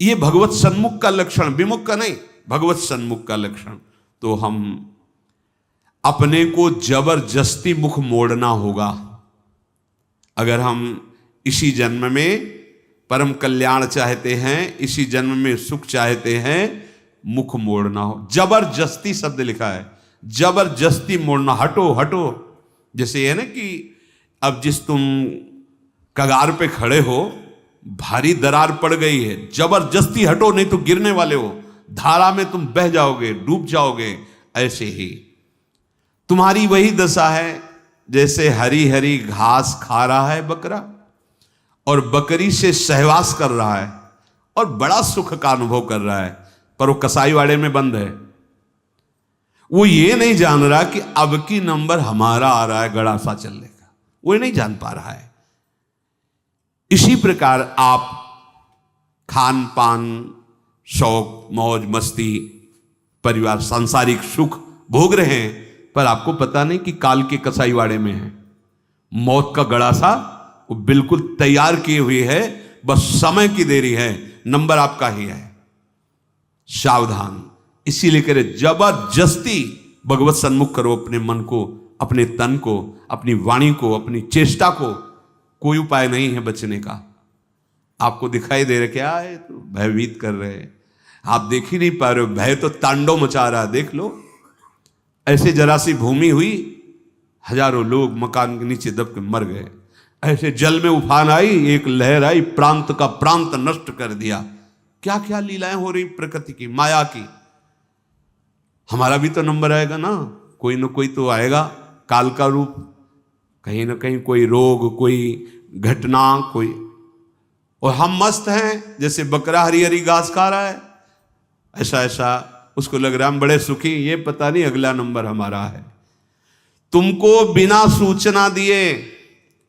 ये भगवत सन्मुख का लक्षण, विमुख का नहीं, भगवत सन्मुख का लक्षण। तो हम अपने को जबरदस्ती मुख मोड़ना होगा। अगर हम इसी जन्म में परम कल्याण चाहते हैं, इसी जन्म में सुख चाहते हैं, मुख मोड़ना हो। जबरदस्ती शब्द लिखा है, जबरदस्ती मोड़ना, हटो हटो। जैसे है ना कि अब जिस तुम कगार पे खड़े हो, भारी दरार पड़ गई है, जबरदस्ती हटो नहीं तो गिरने वाले हो, धारा में तुम बह जाओगे, डूब जाओगे। ऐसे ही तुम्हारी वही दशा है जैसे हरी हरी घास खा रहा है बकरा और बकरी से सहवास कर रहा है और बड़ा सुख का अनुभव कर रहा है, पर वो कसाईवाड़े में बंद है। वो ये नहीं जान रहा कि अब की नंबर हमारा आ रहा है गड़ासा चलने का, वो नहीं जान पा रहा है। इसी प्रकार आप खान पान, शौक, मौज मस्ती, परिवार, सांसारिक सुख भोग रहे हैं, पर आपको पता नहीं कि काल के कसाईवाड़े में है। मौत का गड़ासा वो बिल्कुल तैयार किए हुए है, बस समय की देरी है, नंबर आपका ही है। सावधान। इसीलिए करे जबरदस्ती भगवत सन्मुख करो अपने मन को, अपने तन को, अपनी वाणी को, अपनी चेष्टा को। कोई उपाय नहीं है बचने का। आपको दिखाई दे रहा क्या है, तो भयभीत कर रहे हैं, आप देख ही नहीं पा रहे हो, भय तो तांडव मचा रहा है। देख लो, ऐसे जरा सी भूमि हुई, हजारों लोग मकान के नीचे दब के मर गए। ऐसे जल में उफान आई, एक लहर आई, प्रांत का प्रांत नष्ट कर दिया। क्या क्या लीलाएं हो रही प्रकृति की, माया की। हमारा भी तो नंबर आएगा ना कोई तो आएगा, काल का रूप, कहीं ना कहीं कोई रोग, कोई घटना, कोई, और हम मस्त हैं जैसे बकरा हरी हरी घास खा रहा है। ऐसा उसको लग रहा है हम बड़े सुखी, ये पता नहीं अगला नंबर हमारा है। तुमको बिना सूचना दिए,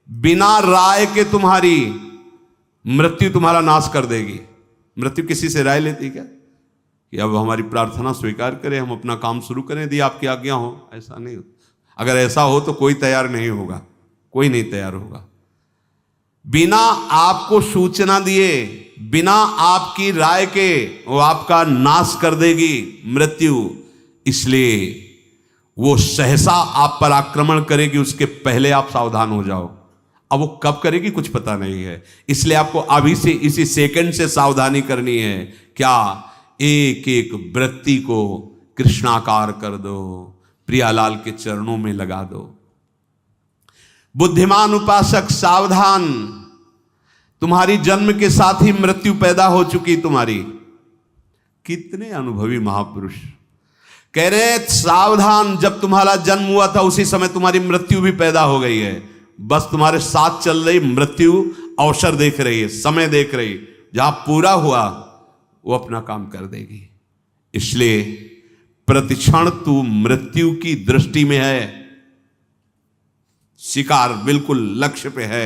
बिना राय के तुम्हारी मृत्यु तुम्हारा नाश कर देगी। मृत्यु किसी से राय लेती क्या कि अब हमारी प्रार्थना स्वीकार करें, हम अपना काम शुरू करें, दी आपकी आज्ञा हो? ऐसा नहीं होता। अगर ऐसा हो तो कोई तैयार नहीं होगा, कोई नहीं तैयार होगा। बिना आपको सूचना दिए, बिना आपकी राय के वो आपका नाश कर देगी मृत्यु। इसलिए वो सहसा आप पर आक्रमण करेगी, उसके पहले आप सावधान हो जाओ। अब वो कब करेगी कुछ पता नहीं है, इसलिए आपको अभी से, इसी सेकंड से सावधानी करनी है। क्या? एक एक वृत्ति को कृष्णाकार कर दो, प्रियालाल के चरणों में लगा दो। बुद्धिमान उपासक सावधान, तुम्हारी जन्म के साथ ही मृत्यु पैदा हो चुकी तुम्हारी। कितने अनुभवी महापुरुष कह रहे हैं सावधान, जब तुम्हारा जन्म हुआ था उसी समय तुम्हारी मृत्यु भी पैदा हो गई है। बस तुम्हारे साथ चल रही मृत्यु अवसर देख रही है, समय देख रही, जहां पूरा हुआ वो अपना काम कर देगी। इसलिए प्रतिक्षण तू मृत्यु की दृष्टि में है, शिकार बिल्कुल लक्ष्य पे है।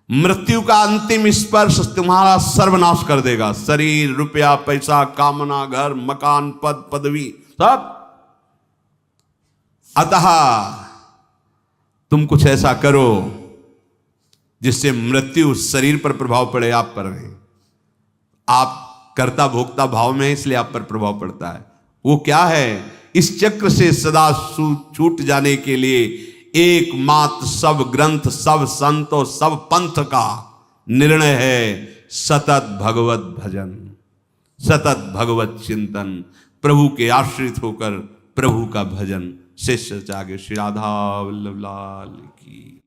मृत्यु का अंतिम स्पर्श तुम्हारा सर्वनाश कर देगा। शरीर, रुपया, पैसा, कामना, घर, मकान, पद, पदवी, सब। अतः तुम कुछ ऐसा करो जिससे मृत्यु शरीर पर प्रभाव पड़े, आप पर नहीं। आप कर्ता भोक्ता भाव में, इसलिए आप पर प्रभाव पड़ता है। वो क्या है? इस चक्र से सदा छूट जाने के लिए एकमात्र सब ग्रंथ, सब संतों, सब पंथ का निर्णय है सतत भगवत भजन, सतत भगवत चिंतन, प्रभु के आश्रित होकर प्रभु का भजन। शिष्य जागे। श्री राधा वल्लभ लाल की।